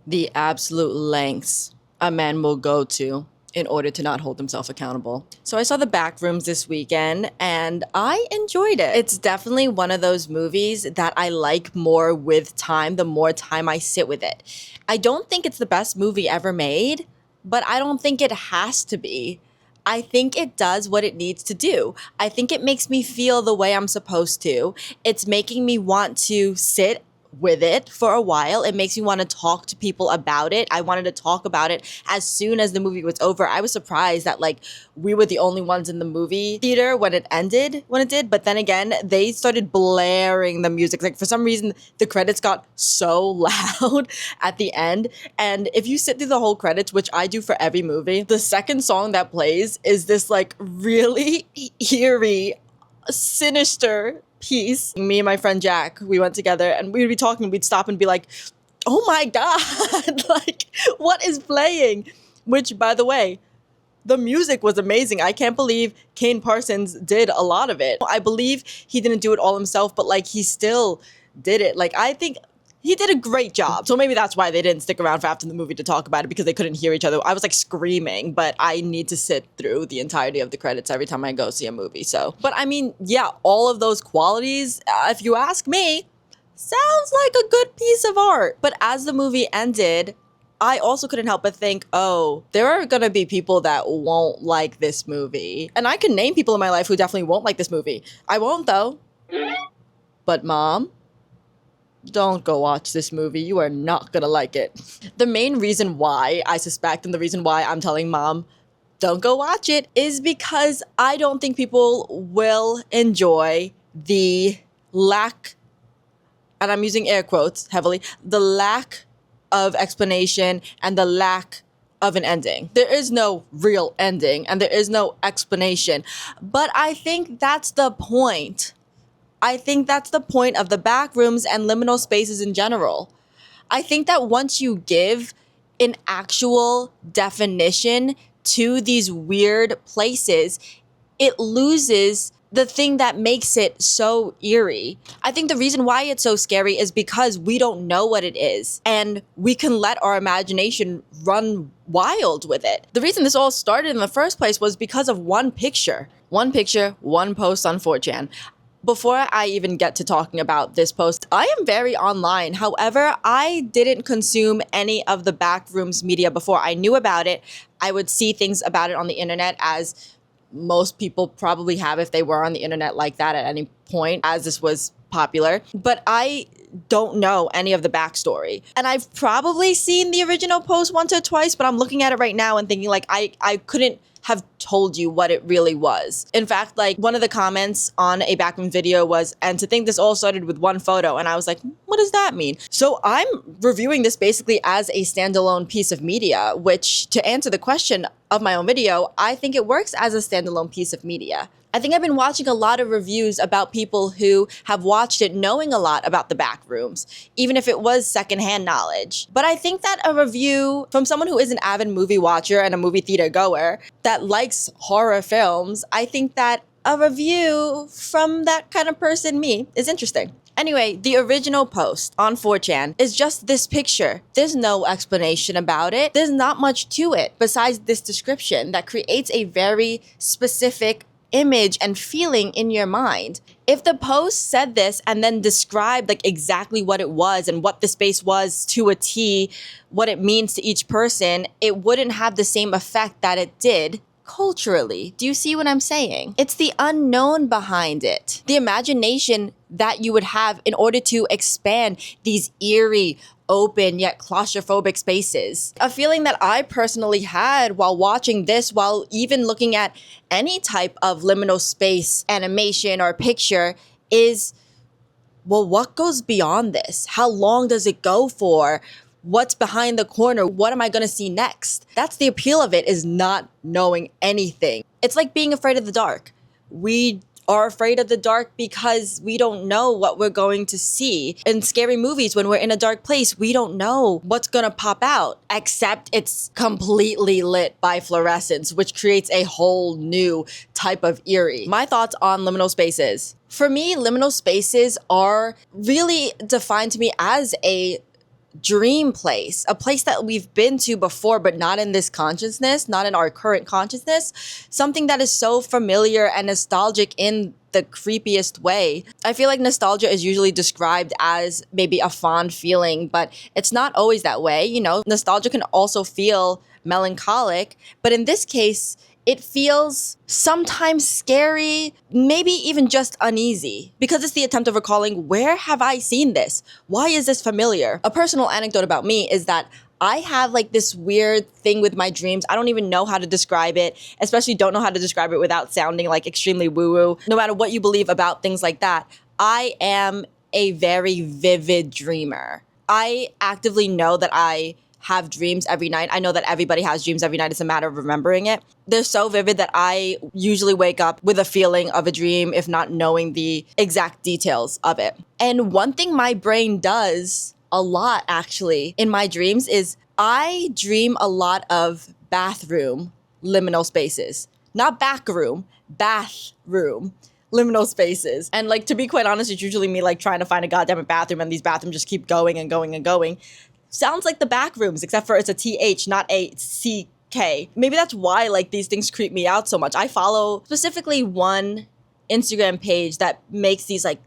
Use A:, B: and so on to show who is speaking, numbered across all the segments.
A: The absolute lengths a man will go to in order to not hold himself accountable. So I saw the Backrooms this weekend and I enjoyed it. It's definitely one of those movies that I like more with time, the more time I sit with it. I don't think it's the best movie ever made, but I don't think it has to be. I think it does what it needs to do. I think it makes me feel the way I'm supposed to. It's making me want to sit with it for a while. It makes me want to talk to people about it. I wanted to talk about it as soon as the movie was over. I was surprised that like we were the only ones in the movie theater when it ended, when it did. But then again, they started blaring the music. Like for some reason, the credits got so loud at the end. And if you sit through the whole credits, which I do for every movie, the second song that plays is this like really eerie, sinister piece. Me and my friend Jack, we went together and we'd be talking, we'd stop and be like, oh my God, like what is playing? Which, by the way, the music was amazing. I can't believe Kane Parsons did a lot of it. I believe he didn't do it all himself, but like he still did it. Like I think he did a great job. So maybe that's why they didn't stick around for after the movie to talk about it, because they couldn't hear each other. I was like screaming, but I need to sit through the entirety of the credits every time I go see a movie. So, but I mean, yeah, all of those qualities, if you ask me, sounds like a good piece of art. But as the movie ended, I also couldn't help but think, oh, there are gonna be people that won't like this movie. And I can name people in my life who definitely won't like this movie. I won't though. But Mom, don't go watch this movie. You are not gonna like it. The main reason why I suspect, and the reason why I'm telling Mom, don't go watch it, is because I don't think people will enjoy the lack, and I'm using air quotes heavily, the lack of explanation and the lack of an ending. There is no real ending and there is no explanation. But I think that's the point. I think that's the point of the Backrooms and liminal spaces in general. I think that once you give an actual definition to these weird places, it loses the thing that makes it so eerie. I think the reason why it's so scary is because we don't know what it is, and we can let our imagination run wild with it. The reason this all started in the first place was because of one picture, one post on 4chan. Before I even get to talking about this post, I am very online. However, I didn't consume any of the Backrooms media before I knew about it. I would see things about it on the internet, as most people probably have if they were on the internet like that at any point, as this was popular. But I don't know any of the backstory. And I've probably seen the original post once or twice, but I'm looking at it right now and thinking like I couldn't have told you what it really was. In fact, like one of the comments on a Backroom video was, and to think this all started with one photo. And I was like, what does that mean? So I'm reviewing this basically as a standalone piece of media, which, to answer the question of my own video, I think it works as a standalone piece of media. I think I've been watching a lot of reviews about people who have watched it knowing a lot about the Backrooms, even if it was secondhand knowledge. But I think that a review from someone who is an avid movie watcher and a movie theater goer that likes horror films, I think that a review from that kind of person, me, is interesting. Anyway, the original post on 4chan is just this picture. There's no explanation about it. There's not much to it besides this description that creates a very specific image and feeling in your mind. If the post said this and then described like exactly what it was and what the space was to a T, what it means to each person, it wouldn't have the same effect that it did culturally. Do you see what I'm saying? It's the unknown behind it. The imagination that you would have in order to expand these eerie, open yet claustrophobic spaces. A feeling that I personally had while watching this, while even looking at any type of liminal space animation or picture, is, well, what goes beyond this? How long does it go for? What's behind the corner? What am I gonna see next? That's the appeal of it, is not knowing anything. It's like being afraid of the dark. We are afraid of the dark because we don't know what we're going to see. In scary movies, when we're in a dark place, we don't know what's gonna pop out, except it's completely lit by fluorescence, which creates a whole new type of eerie. My thoughts on liminal spaces. For me, liminal spaces are really defined to me as a dream place, a place that we've been to before, but not in this consciousness, not in our current consciousness, something that is so familiar and nostalgic in the creepiest way. I feel like nostalgia is usually described as maybe a fond feeling, but it's not always that way. You know, nostalgia can also feel melancholic, but in this case, it feels sometimes scary, maybe even just uneasy, because it's the attempt of recalling, where have I seen this? Why is this familiar? A personal anecdote about me is that I have like this weird thing with my dreams. I don't even know how to describe it, especially don't know how to describe it without sounding like extremely woo-woo. No matter what you believe about things like that, I am a very vivid dreamer. I actively know that I have dreams every night. I know that everybody has dreams every night. It's a matter of remembering it. They're so vivid that I usually wake up with a feeling of a dream, if not knowing the exact details of it. And one thing my brain does a lot, actually, in my dreams is I dream a lot of bathroom liminal spaces. Not backroom, bathroom liminal spaces. And like, to be quite honest, it's usually me like trying to find a goddamn bathroom, and these bathrooms just keep going and going and going. Sounds like the Backrooms, except for it's a TH, not a CK. Maybe that's why like these things creep me out so much. I follow specifically one Instagram page that makes these like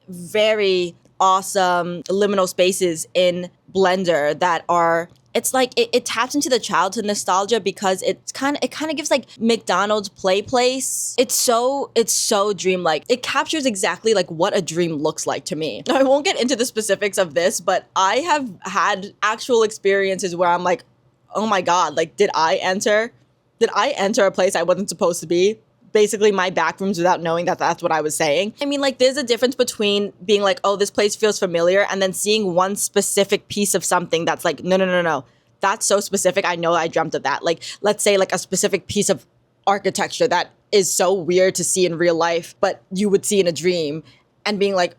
A: very awesome liminal spaces in Blender that are, it's like it taps into the childhood nostalgia, because it kind of gives like McDonald's play place. It's so dreamlike. It captures exactly like what a dream looks like to me. Now, I won't get into the specifics of this, but I have had actual experiences where I'm like, oh my God, like did I enter a place I wasn't supposed to be? Basically my backrooms, without knowing that that's what I was saying. I mean, like, there's a difference between being like, oh, this place feels familiar, and then seeing one specific piece of something that's like, no. That's so specific. I know I dreamt of that. Like, let's say like a specific piece of architecture that is so weird to see in real life, but you would see in a dream, and being like,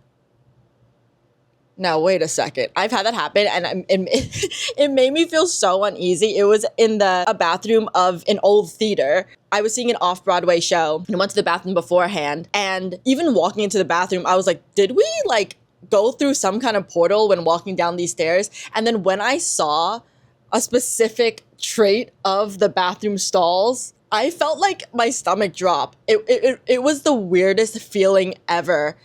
A: now, wait a second. I've had that happen, and it made me feel so uneasy. It was in a bathroom of an old theater. I was seeing an off-Broadway show and went to the bathroom beforehand. And even walking into the bathroom, I was like, did we like go through some kind of portal when walking down these stairs? And then when I saw a specific trait of the bathroom stalls, I felt like my stomach drop. It was the weirdest feeling ever.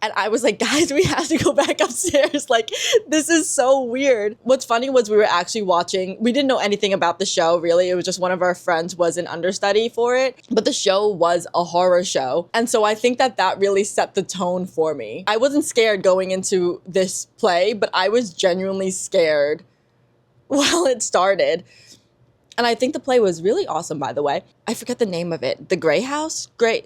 A: And I was like, guys, we have to go back upstairs. Like, this is so weird. What's funny was we were actually watching, we didn't know anything about the show, really. It was just one of our friends was an understudy for it. But the show was a horror show. And so I think that really set the tone for me. I wasn't scared going into this play, but I was genuinely scared while it started. And I think the play was really awesome, by the way. I forget the name of it. The Grey House? Grey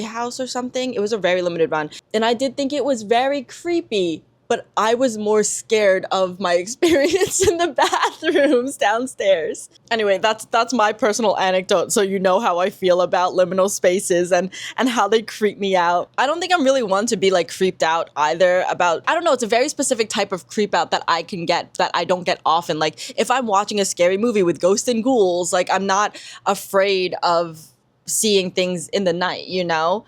A: House or something. It was a very limited run. And I did think it was very creepy, but I was more scared of my experience in the bathrooms downstairs. Anyway, that's my personal anecdote, so you know how I feel about liminal spaces and how they creep me out. I don't think I'm really one to be like creeped out either about, I don't know, it's a very specific type of creep out that I can get that I don't get often. Like if I'm watching a scary movie with ghosts and ghouls, like I'm not afraid of seeing things in the night, you know?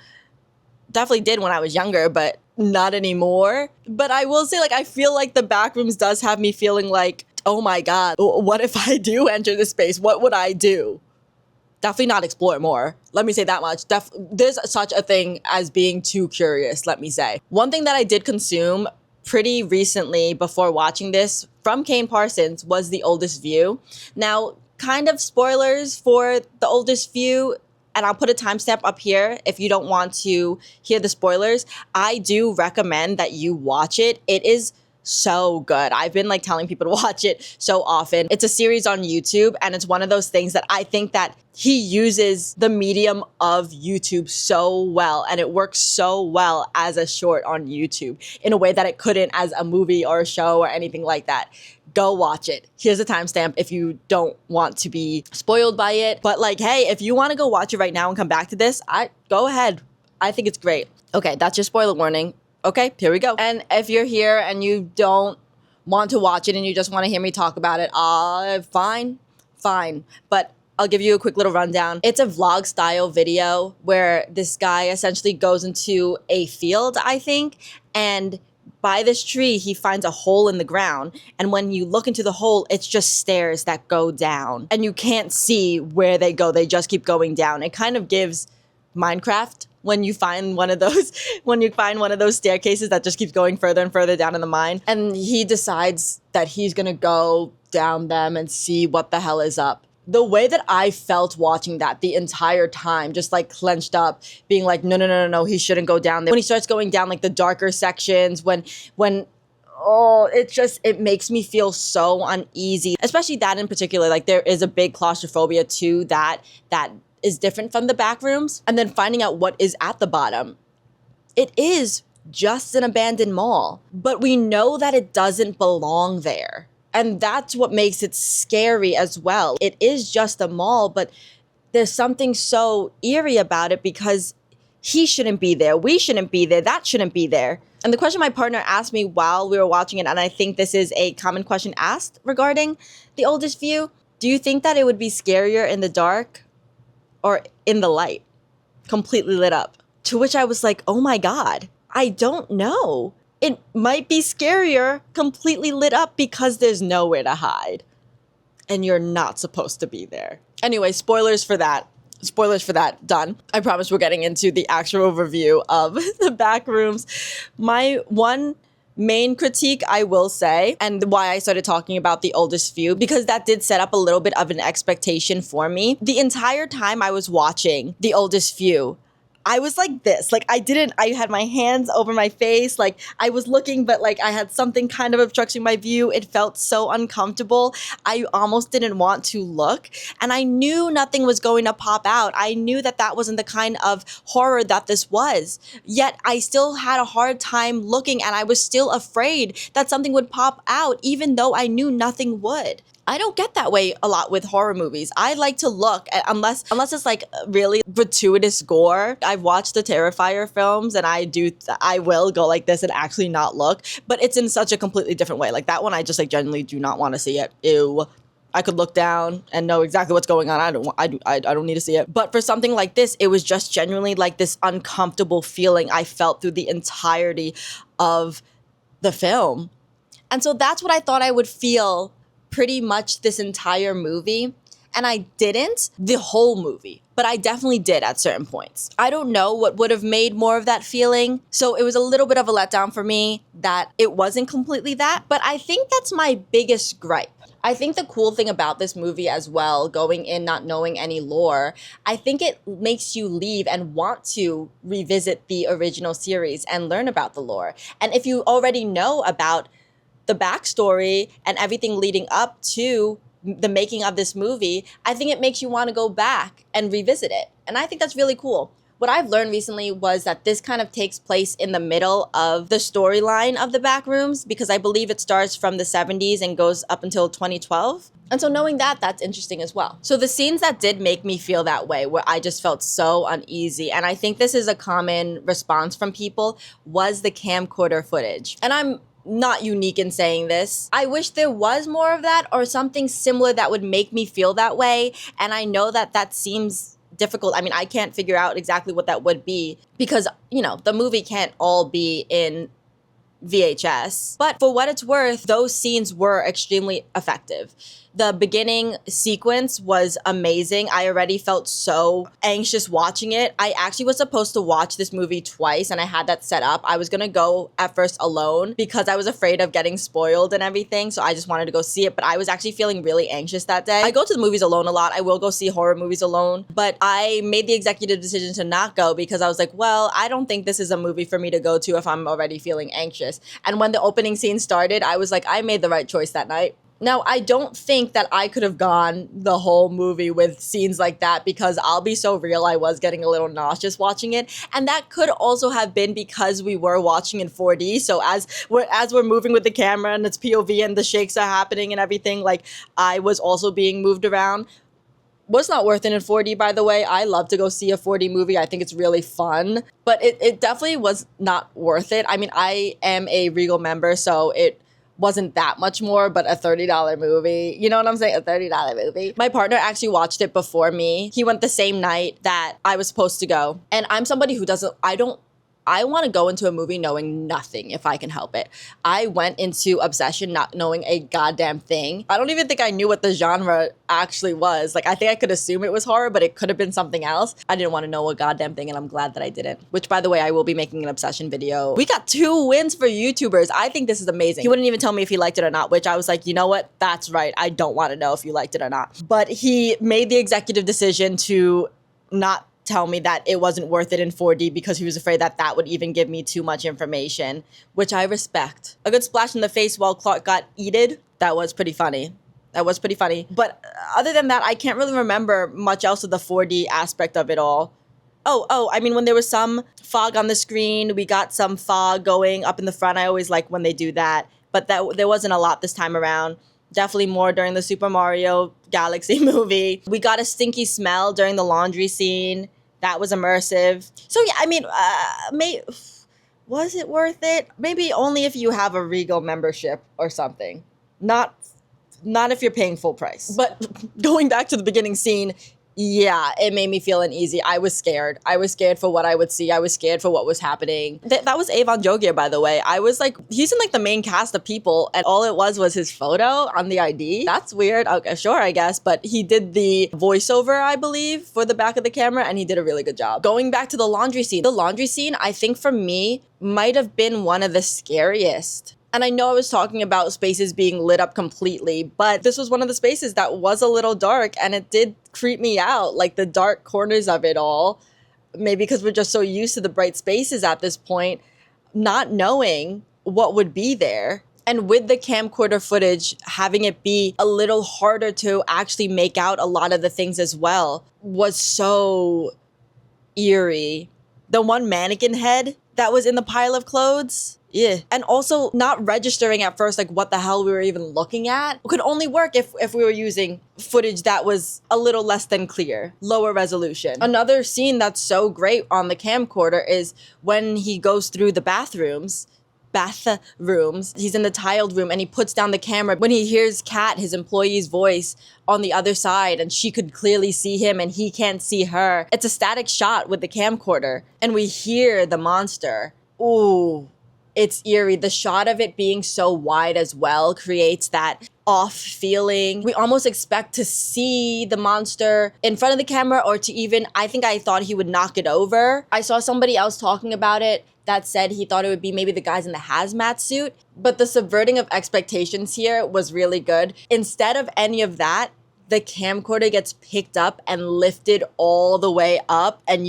A: Definitely did when I was younger, but not anymore. But I will say, like, I feel like the Backrooms does have me feeling like, oh my God, what if I do enter this space? What would I do? Definitely not explore more. Let me say that much. There's such a thing as being too curious, let me say. One thing that I did consume pretty recently before watching this from Kane Parsons was The Oldest View. Now, kind of spoilers for The Oldest View, and I'll put a timestamp up here if you don't want to hear the spoilers. I do recommend that you watch it. It is so good. I've been like telling people to watch it so often. It's a series on YouTube, and it's one of those things that I think that he uses the medium of YouTube so well, and it works so well as a short on YouTube in a way that it couldn't as a movie or a show or anything like that. Go watch it. Here's a timestamp if you don't want to be spoiled by it. But like, hey, if you want to go watch it right now and come back to this, go ahead. I think it's great. Okay, that's your spoiler warning. Okay, here we go. And if you're here and you don't want to watch it and you just want to hear me talk about it, fine. But I'll give you a quick little rundown. It's a vlog style video where this guy essentially goes into a field, I think, and by this tree, he finds a hole in the ground. And when you look into the hole, it's just stairs that go down. And you can't see where they go. They just keep going down. It kind of gives Minecraft when you find one of those staircases that just keeps going further and further down in the mine. And he decides that he's gonna go down them and see what the hell is up. The way that I felt watching that the entire time, just like clenched up, being like, no, he shouldn't go down there. When he starts going down like the darker sections, when it makes me feel so uneasy, especially that in particular. Like there is a big claustrophobia to that is different from the back rooms. And then finding out what is at the bottom. It is just an abandoned mall, but we know that it doesn't belong there. And that's what makes it scary as well. It is just a mall, but there's something so eerie about it because he shouldn't be there. We shouldn't be there. That shouldn't be there. And the question my partner asked me while we were watching it, and I think this is a common question asked regarding The Oldest View, do you think that it would be scarier in the dark or in the light, completely lit up? To which I was like, oh my God, I don't know. It might be scarier completely lit up because there's nowhere to hide. And you're not supposed to be there. Anyway, spoilers for that, done. I promise we're getting into the actual review of the Backrooms. My one main critique, I will say, and why I started talking about The Oldest View, because that did set up a little bit of an expectation for me. The entire time I was watching The Oldest View, I was like this, like I had my hands over my face, like I was looking, but like I had something kind of obstructing my view. It felt so uncomfortable. I almost didn't want to look, and I knew nothing was going to pop out. I knew that that wasn't the kind of horror that this was, yet I still had a hard time looking, and I was still afraid that something would pop out, even though I knew nothing would. I don't get that way a lot with horror movies. I like to look, unless it's like really gratuitous gore. I've watched the Terrifier films and I will go like this and actually not look, but it's in such a completely different way. Like that one, I just like genuinely do not want to see it. Ew. I could look down and know exactly what's going on. I don't need to see it. But for something like this, it was just genuinely like this uncomfortable feeling I felt through the entirety of the film. And so that's what I thought I would feel pretty much this entire movie. And I didn't the whole movie, but I definitely did at certain points. I don't know what would have made more of that feeling. So it was a little bit of a letdown for me that it wasn't completely that, but I think that's my biggest gripe. I think the cool thing about this movie as well, going in not knowing any lore, I think it makes you leave and want to revisit the original series and learn about the lore. And if you already know about the backstory and everything leading up to the making of this movie, I think it makes you want to go back and revisit it. And I think that's really cool. What I've learned recently was that this kind of takes place in the middle of the storyline of the Backrooms, because I believe it starts from the 70s and goes up until 2012. And so knowing that, that's interesting as well. So the scenes that did make me feel that way, where I just felt so uneasy, and I think this is a common response from people, was the camcorder footage. And I'm not unique in saying this. I wish there was more of that or something similar that would make me feel that way. And I know that that seems difficult. I mean, I can't figure out exactly what that would be because, you know, the movie can't all be in VHS. But for what it's worth, those scenes were extremely effective. The beginning sequence was amazing. I already felt so anxious watching it. I actually was supposed to watch this movie twice and I had that set up. I was gonna go at first alone because I was afraid of getting spoiled and everything. So I just wanted to go see it, but I was actually feeling really anxious that day. I go to the movies alone a lot. I will go see horror movies alone, but I made the executive decision to not go because I was like, well, I don't think this is a movie for me to go to if I'm already feeling anxious. And when the opening scene started, I was like, I made the right choice that night. Now, I don't think that I could have gone the whole movie with scenes like that because I'll be so real, I was getting a little nauseous watching it. And that could also have been because we were watching in 4D. So as we're moving with the camera and it's POV and the shakes are happening and everything, like I was also being moved around. Was not worth it in 4D, by the way. I love to go see a 4D movie. I think it's really fun. But it definitely was not worth it. I mean, I am a Regal member, so it wasn't that much more, but a $30 movie. You know what I'm saying? A $30 movie. My partner actually watched it before me. He went the same night that I was supposed to go. And I'm somebody who I don't I want to go into a movie knowing nothing if I can help it. I went into Obsession not knowing a goddamn thing. I don't even think I knew what the genre actually was. Like, I think I could assume it was horror, but it could have been something else. I didn't want to know a goddamn thing, and I'm glad that I didn't. Which, by the way, I will be making an Obsession video. We got 2 wins for YouTubers. I think this is amazing. He wouldn't even tell me if he liked it or not, which I was like, you know what? That's right. I don't want to know if you liked it or not. But he made the executive decision to not tell me that it wasn't worth it in 4D because he was afraid that that would even give me too much information, which I respect. A good splash in the face while Clark got eated. That was pretty funny. But other than that, I can't really remember much else of the 4D aspect of it all. I mean, when there was some fog on the screen, we got some fog going up in the front. I always like when they do that, but there wasn't a lot this time around. Definitely more during the Super Mario Galaxy movie. We got a stinky smell during the laundry scene. That was immersive. So yeah, I mean, was it worth it? Maybe only if you have a Regal membership or something. Not if you're paying full price. But going back to the beginning scene, yeah, it made me feel uneasy. I was scared. I was scared for what I would see. I was scared for what was happening. That was Avon Jogier, by the way. I was like, he's in like the main cast of People, and all it was his photo on the ID. That's weird. Okay, sure, I guess. But he did the voiceover, I believe, for the back of the camera, and he did a really good job. Going back to the laundry scene. The laundry scene, I think for me, might have been one of the scariest. And I know I was talking about spaces being lit up completely, but this was one of the spaces that was a little dark, and it did creep me out, like the dark corners of it all. Maybe because we're just so used to the bright spaces at this point, not knowing what would be there. And with the camcorder footage, having it be a little harder to actually make out a lot of the things as well was so eerie. The one mannequin head that was in the pile of clothes. Yeah. And also not registering at first, like what the hell we were even looking at. It could only work if we were using footage that was a little less than clear, lower resolution. Another scene that's so great on the camcorder is when he goes through the bathrooms. He's in the tiled room and he puts down the camera when he hears Kat, his employee's voice, on the other side, and she could clearly see him and he can't see her. It's a static shot with the camcorder and we hear the monster. Ooh. It's eerie. The shot of it being so wide as well creates that off feeling. We almost expect to see the monster in front of the camera or to even, I think I thought he would knock it over. I saw somebody else talking about it that said he thought it would be maybe the guys in the hazmat suit. But the subverting of expectations here was really good. Instead of any of that, the camcorder gets picked up and lifted all the way up and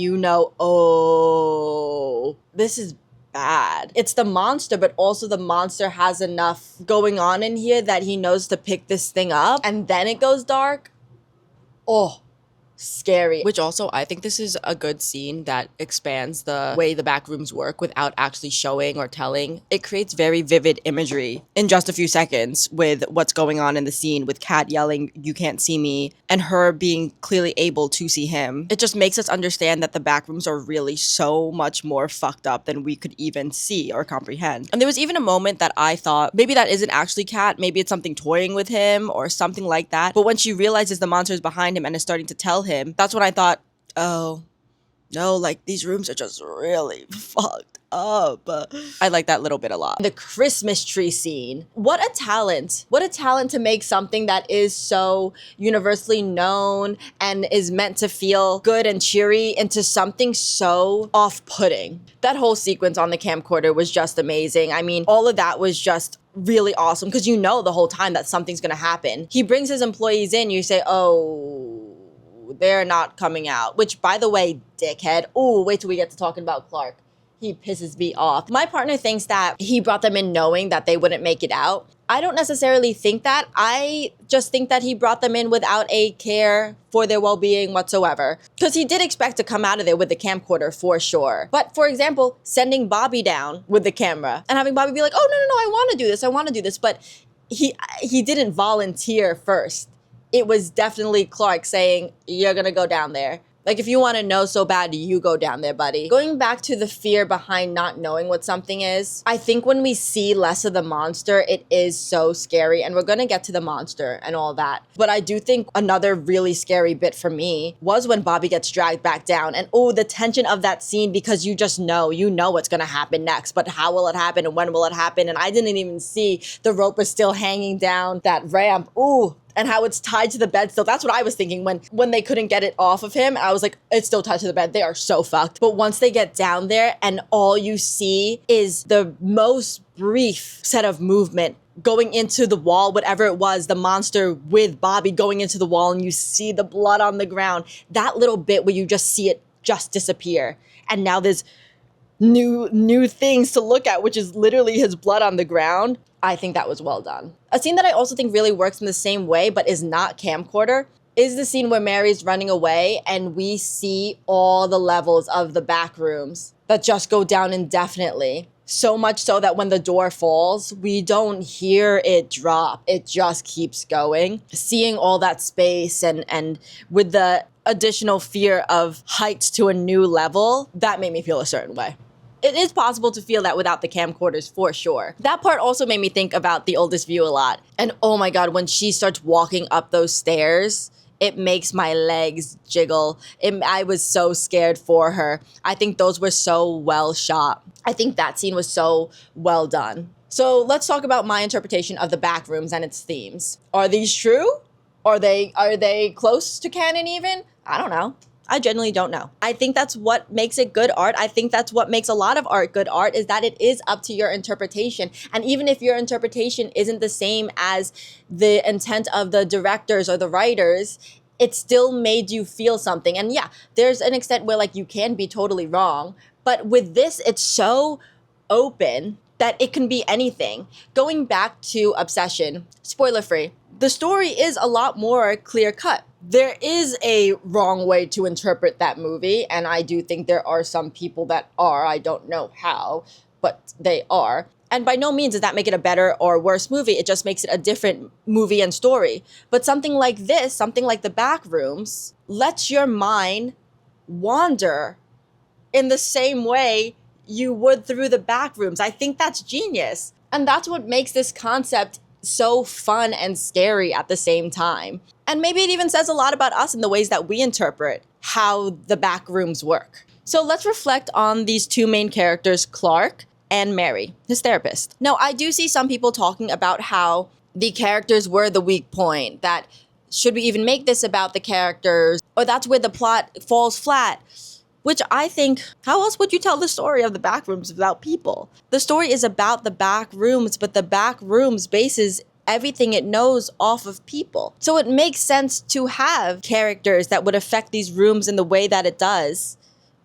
A: oh, this is bad. It's the monster, but also the monster has enough going on in here that he knows to pick this thing up, and then it goes dark. Oh, scary. Which also, I think this is a good scene that expands the way the Backrooms work without actually showing or telling. It creates very vivid imagery in just a few seconds with what's going on in the scene, with Kat yelling, "You can't see me," and her being clearly able to see him. It just makes us understand that the Backrooms are really so much more fucked up than we could even see or comprehend. And there was even a moment that I thought, maybe that isn't actually Kat, maybe it's something toying with him or something like that. But when she realizes the monster is behind him and is starting to tell him, that's when I thought, oh, no, like these rooms are just really fucked up. I like that little bit a lot. The Christmas tree scene. What a talent. What a talent to make something that is so universally known and is meant to feel good and cheery into something so off-putting. That whole sequence on the camcorder was just amazing. I mean, all of that was just really awesome because you know the whole time that something's gonna happen. He brings his employees in, you say, oh, they're not coming out. Which, by the way, dickhead. Ooh, wait till we get to talking about Clark. He pisses me off. My partner thinks that he brought them in knowing that they wouldn't make it out. I don't necessarily think that. I just think that he brought them in without a care for their well-being whatsoever. Because he did expect to come out of there with the camcorder for sure. But for example, sending Bobby down with the camera and having Bobby be like, oh, no, I want to do this. But he didn't volunteer first. It was definitely Clark saying, you're going to go down there. Like, if you want to know so bad, you go down there, buddy. Going back to the fear behind not knowing what something is, I think when we see less of the monster, it is so scary. And we're going to get to the monster and all that. But I do think another really scary bit for me was when Bobby gets dragged back down. And the tension of that scene, because you know what's going to happen next. But how will it happen and when will it happen? And I didn't even see the rope was still hanging down that ramp. And how it's tied to the bed still. That's what I was thinking when they couldn't get it off of him. I was like, it's still tied to the bed. They are so fucked. But once they get down there and all you see is the most brief set of movement going into the wall, whatever it was, the monster with Bobby going into the wall, and you see the blood on the ground. That little bit where you just see it just disappear. And now there's new things to look at, which is literally his blood on the ground. I think that was well done. A scene that I also think really works in the same way, but is not camcorder, is the scene where Mary's running away and we see all the levels of the back rooms that just go down indefinitely. So much so that when the door falls, we don't hear it drop. It just keeps going. Seeing all that space and with the additional fear of heights to a new level, that made me feel a certain way. It is possible to feel that without the camcorders, for sure. That part also made me think about The Oldest View a lot. And oh my God, when she starts walking up those stairs, it makes my legs jiggle. I was so scared for her. I think those were so well shot. I think that scene was so well done. So let's talk about my interpretation of the Backrooms and its themes. Are these true? Are they close to canon even? I don't know. I genuinely don't know. I think that's what makes it good art. I think that's what makes a lot of art good art, is that it is up to your interpretation. And even if your interpretation isn't the same as the intent of the directors or the writers, it still made you feel something. And yeah, there's an extent where like you can be totally wrong. But with this, it's so open that it can be anything. Going back to Obsession, spoiler free, the story is a lot more clear cut. There is a wrong way to interpret that movie, and I do think there are some people that are. I don't know how, but they are. And by no means does that make it a better or worse movie. It just makes it a different movie and story. But something like this, something like The Backrooms, lets your mind wander in the same way you would through the Backrooms. I think that's genius. And that's what makes this concept so fun and scary at the same time. And maybe it even says a lot about us in the ways that we interpret how the Backrooms work. So let's reflect on these two main characters, Clark and Mary, his therapist. Now, I do see some people talking about how the characters were the weak point, that should we even make this about the characters, or that's where the plot falls flat. Which I think, how else would you tell the story of the Backrooms without people? The story is about the Backrooms, but the Backrooms bases everything it knows off of people. So it makes sense to have characters that would affect these rooms in the way that it does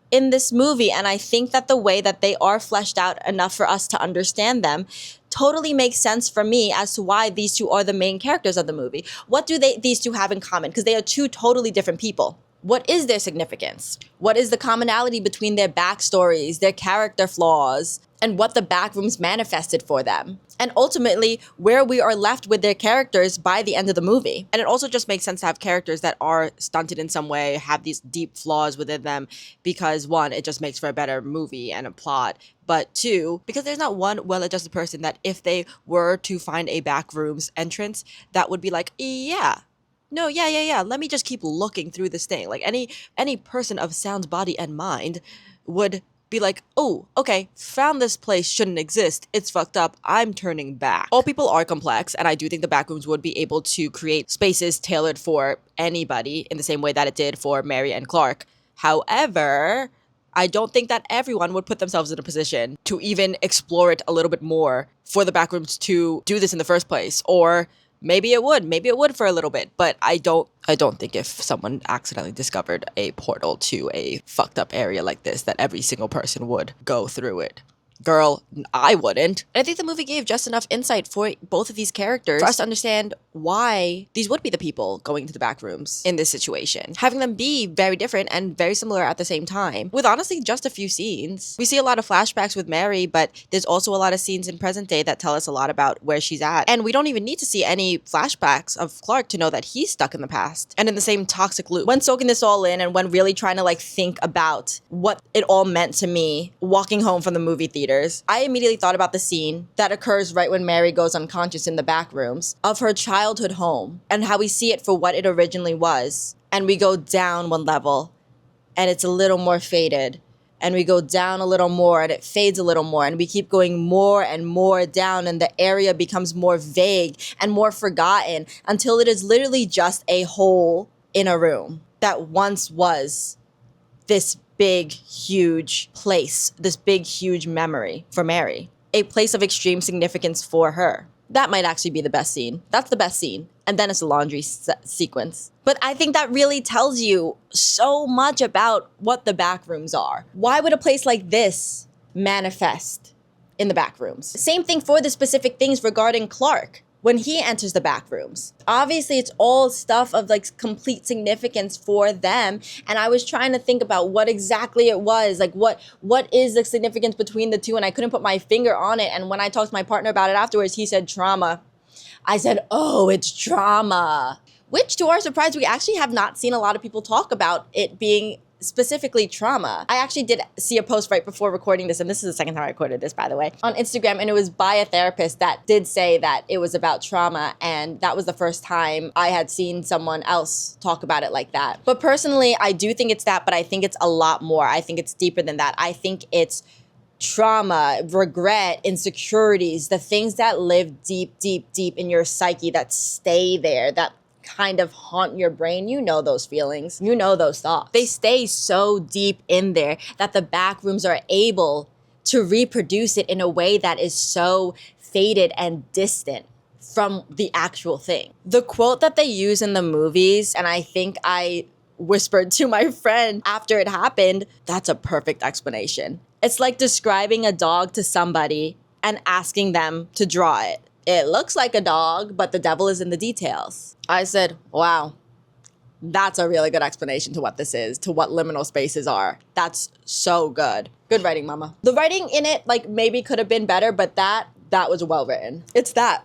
A: in this movie. And I think that the way that they are fleshed out enough for us to understand them totally makes sense for me as to why these two are the main characters of the movie. What do these two have in common? Because they are two totally different people. What is their significance? What is the commonality between their backstories, their character flaws, and what the Backrooms manifested for them? And ultimately, where we are left with their characters by the end of the movie. And it also just makes sense to have characters that are stunted in some way, have these deep flaws within them, because one, it just makes for a better movie and a plot. But two, because there's not one well-adjusted person that if they were to find a Backrooms entrance, that would be like, yeah. No, yeah. Let me just keep looking through this thing. Like any person of sound body and mind would be like, oh, okay, found this place shouldn't exist. It's fucked up. I'm turning back. All people are complex, and I do think the Backrooms would be able to create spaces tailored for anybody in the same way that it did for Mary and Clark. However, I don't think that everyone would put themselves in a position to even explore it a little bit more for the Backrooms to do this in the first place. Or maybe it would for a little bit, but I don't think if someone accidentally discovered a portal to a fucked up area like this, that every single person would go through it. Girl, I wouldn't. And I think the movie gave just enough insight for both of these characters for us to understand why these would be the people going to the back rooms in this situation. Having them be very different and very similar at the same time, with honestly just a few scenes. We see a lot of flashbacks with Mary, but there's also a lot of scenes in present day that tell us a lot about where she's at. And we don't even need to see any flashbacks of Clark to know that he's stuck in the past and in the same toxic loop. When soaking this all in and when really trying to like think about what it all meant to me walking home from the movie theater, I immediately thought about the scene that occurs right when Mary goes unconscious in the back rooms of her childhood home and how we see it for what it originally was. And we go down one level and it's a little more faded. And we go down a little more and it fades a little more. And we keep going more and more down and the area becomes more vague and more forgotten until it is literally just a hole in a room that once was this big, huge place, this big, huge memory for Mary, a place of extreme significance for her. That might actually be the best scene. That's the best scene. And then it's a laundry sequence. But I think that really tells you so much about what the back rooms are. Why would a place like this manifest in the back rooms? Same thing for the specific things regarding Clark when he enters the back rooms. Obviously, it's all stuff of like complete significance for them. And I was trying to think about what exactly it was. Like what is the significance between the two? And I couldn't put my finger on it. And when I talked to my partner about it afterwards, he said trauma. I said, oh, it's trauma. Which to our surprise, we actually have not seen a lot of people talk about it being specifically trauma. I actually did see a post right before recording this, and this is the second time I recorded this, by the way, on Instagram, and it was by a therapist that did say that it was about trauma, and that was the first time I had seen someone else talk about it like that. But personally, I do think it's that, but I think it's a lot more. I think it's deeper than that. I think it's trauma, regret, insecurities, the things that live deep, deep, deep in your psyche that stay there, that kind of haunt your brain. You know those feelings. You know those thoughts. They stay so deep in there that the back rooms are able to reproduce it in a way that is so faded and distant from the actual thing. The quote that they use in the movies, and I think I whispered to my friend after it happened, that's a perfect explanation. It's like describing a dog to somebody and asking them to draw it. It looks like a dog, but the devil is in the details. I said, wow, that's a really good explanation to what this is, to what liminal spaces are. That's so good. Good writing, mama. The writing in it, like, maybe could have been better, but that was well written. It's that.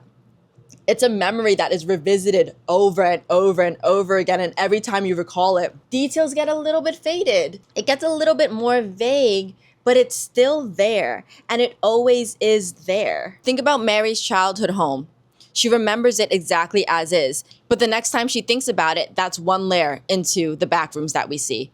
A: It's a memory that is revisited over and over and over again, and every time you recall it, details get a little bit faded. It gets a little bit more vague, but it's still there, and it always is there. Think about Mary's childhood home. She remembers it exactly as is, but the next time she thinks about it, that's one layer into the back rooms that we see.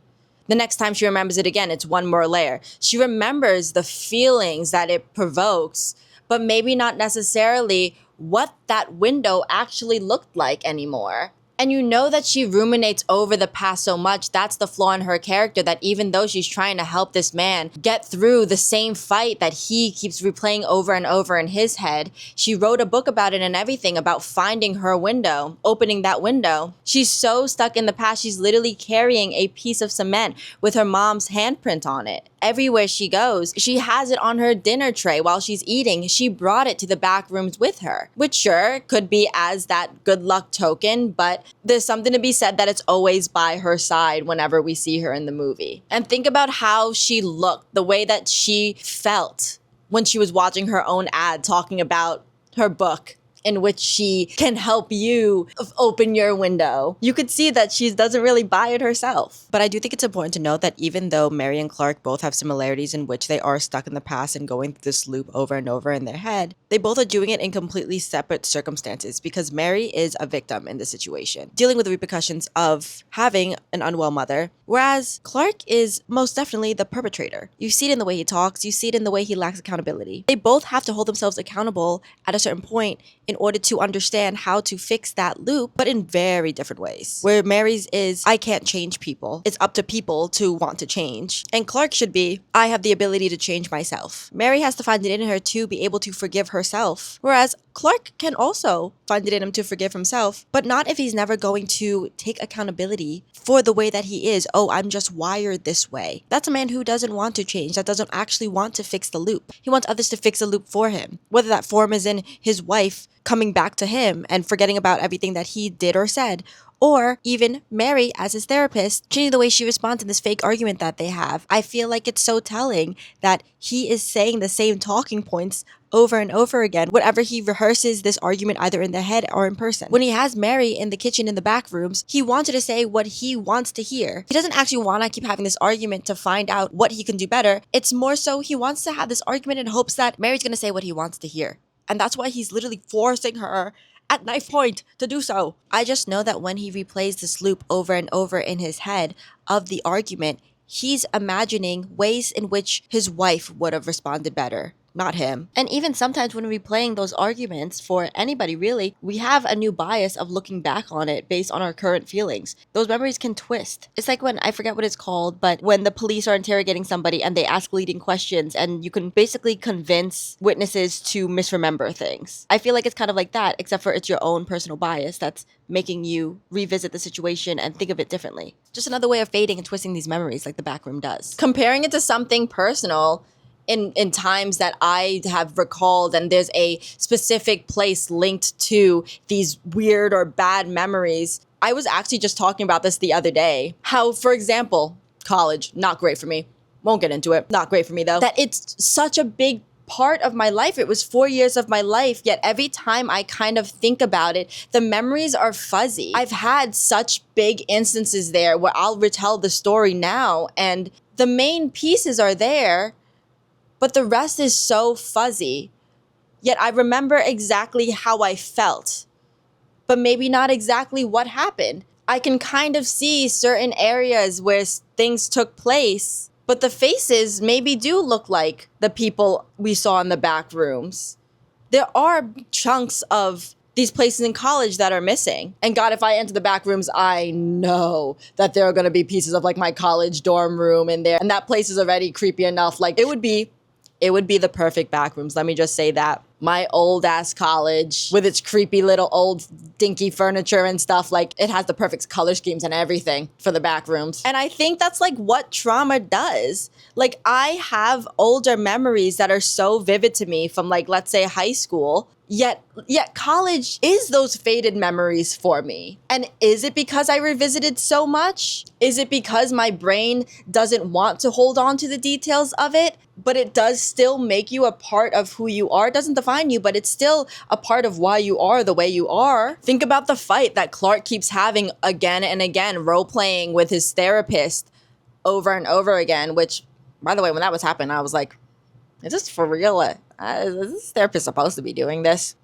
A: The next time she remembers it again, it's one more layer. She remembers the feelings that it provokes, but maybe not necessarily what that window actually looked like anymore. And you know that she ruminates over the past so much. That's the flaw in her character, that even though she's trying to help this man get through the same fight that he keeps replaying over and over in his head, she wrote a book about it and everything, about finding her window, opening that window. She's so stuck in the past, she's literally carrying a piece of cement with her mom's handprint on it. Everywhere she goes, she has it on her dinner tray while she's eating. She brought it to the back rooms with her, which sure could be as that good luck token, but there's something to be said that it's always by her side whenever we see her in the movie. And think about how she looked, the way that she felt when she was watching her own ad talking about her book, in which she can help you open your window. You could see that she doesn't really buy it herself. But I do think it's important to note that even though Mary and Clark both have similarities in which they are stuck in the past and going through this loop over and over in their head, they both are doing it in completely separate circumstances, because Mary is a victim in this situation, dealing with the repercussions of having an unwell mother, whereas Clark is most definitely the perpetrator. You see it in the way he talks, you see it in the way he lacks accountability. They both have to hold themselves accountable at a certain point in order to understand how to fix that loop, but in very different ways. Where Mary's is, I can't change people. It's up to people to want to change. And Clark should be, I have the ability to change myself. Mary has to find it in her to be able to forgive herself. Whereas Clark can also find it in him to forgive himself, but not if he's never going to take accountability for the way that he is. Oh, I'm just wired this way. That's a man who doesn't want to change, that doesn't actually want to fix the loop. He wants others to fix the loop for him, whether that form is in his wife coming back to him and forgetting about everything that he did or said, or even Mary as his therapist, changing the way she responds in this fake argument that they have. I feel like it's so telling that he is saying the same talking points over and over again whenever he rehearses this argument either in their head or in person. When he has Mary in the kitchen in the back rooms, he wanted to say what he wants to hear. He doesn't actually want to keep having this argument to find out what he can do better. It's more so he wants to have this argument in hopes that Mary's going to say what he wants to hear. And that's why he's literally forcing her at knife point to do so. I just know that when he replays this loop over and over in his head of the argument, he's imagining ways in which his wife would have responded better, not him. And even sometimes when replaying those arguments for anybody really, we have a new bias of looking back on it based on our current feelings. Those memories can twist. It's like when, I forget what it's called, but when the police are interrogating somebody and they ask leading questions and you can basically convince witnesses to misremember things. I feel like it's kind of like that, except for it's your own personal bias that's making you revisit the situation and think of it differently. Just another way of fading and twisting these memories like the backroom does. Comparing it to something personal, in times that I have recalled, and there's a specific place linked to these weird or bad memories. I was actually just talking about this the other day. How, for example, college, not great for me. Won't get into it. Not great for me though. That it's such a big part of my life. It was 4 years of my life, yet every time I kind of think about it, the memories are fuzzy. I've had such big instances there where I'll retell the story now and the main pieces are there, but the rest is so fuzzy. Yet I remember exactly how I felt, but maybe not exactly what happened. I can kind of see certain areas where things took place, but the faces maybe do look like the people we saw in the back rooms. There are chunks of these places in college that are missing. And God, if I enter the back rooms, I know that there are going to be pieces of like my college dorm room in there. And that place is already creepy enough. Like it would be the perfect back rooms. Let me just say that. My old ass college with its creepy little old dinky furniture and stuff, like it has the perfect color schemes and everything for the back rooms. And I think that's like what trauma does. Like I have older memories that are so vivid to me from like, let's say high school. Yet college is those faded memories for me. And is it because I revisited so much? Is it because my brain doesn't want to hold on to the details of it? But it does still make you a part of who you are. It doesn't define you, but it's still a part of why you are the way you are. Think about the fight that Clark keeps having again and again, role-playing with his therapist over and over again, which, by the way, when that was happening, I was like, is this for real? Is this therapist supposed to be doing this?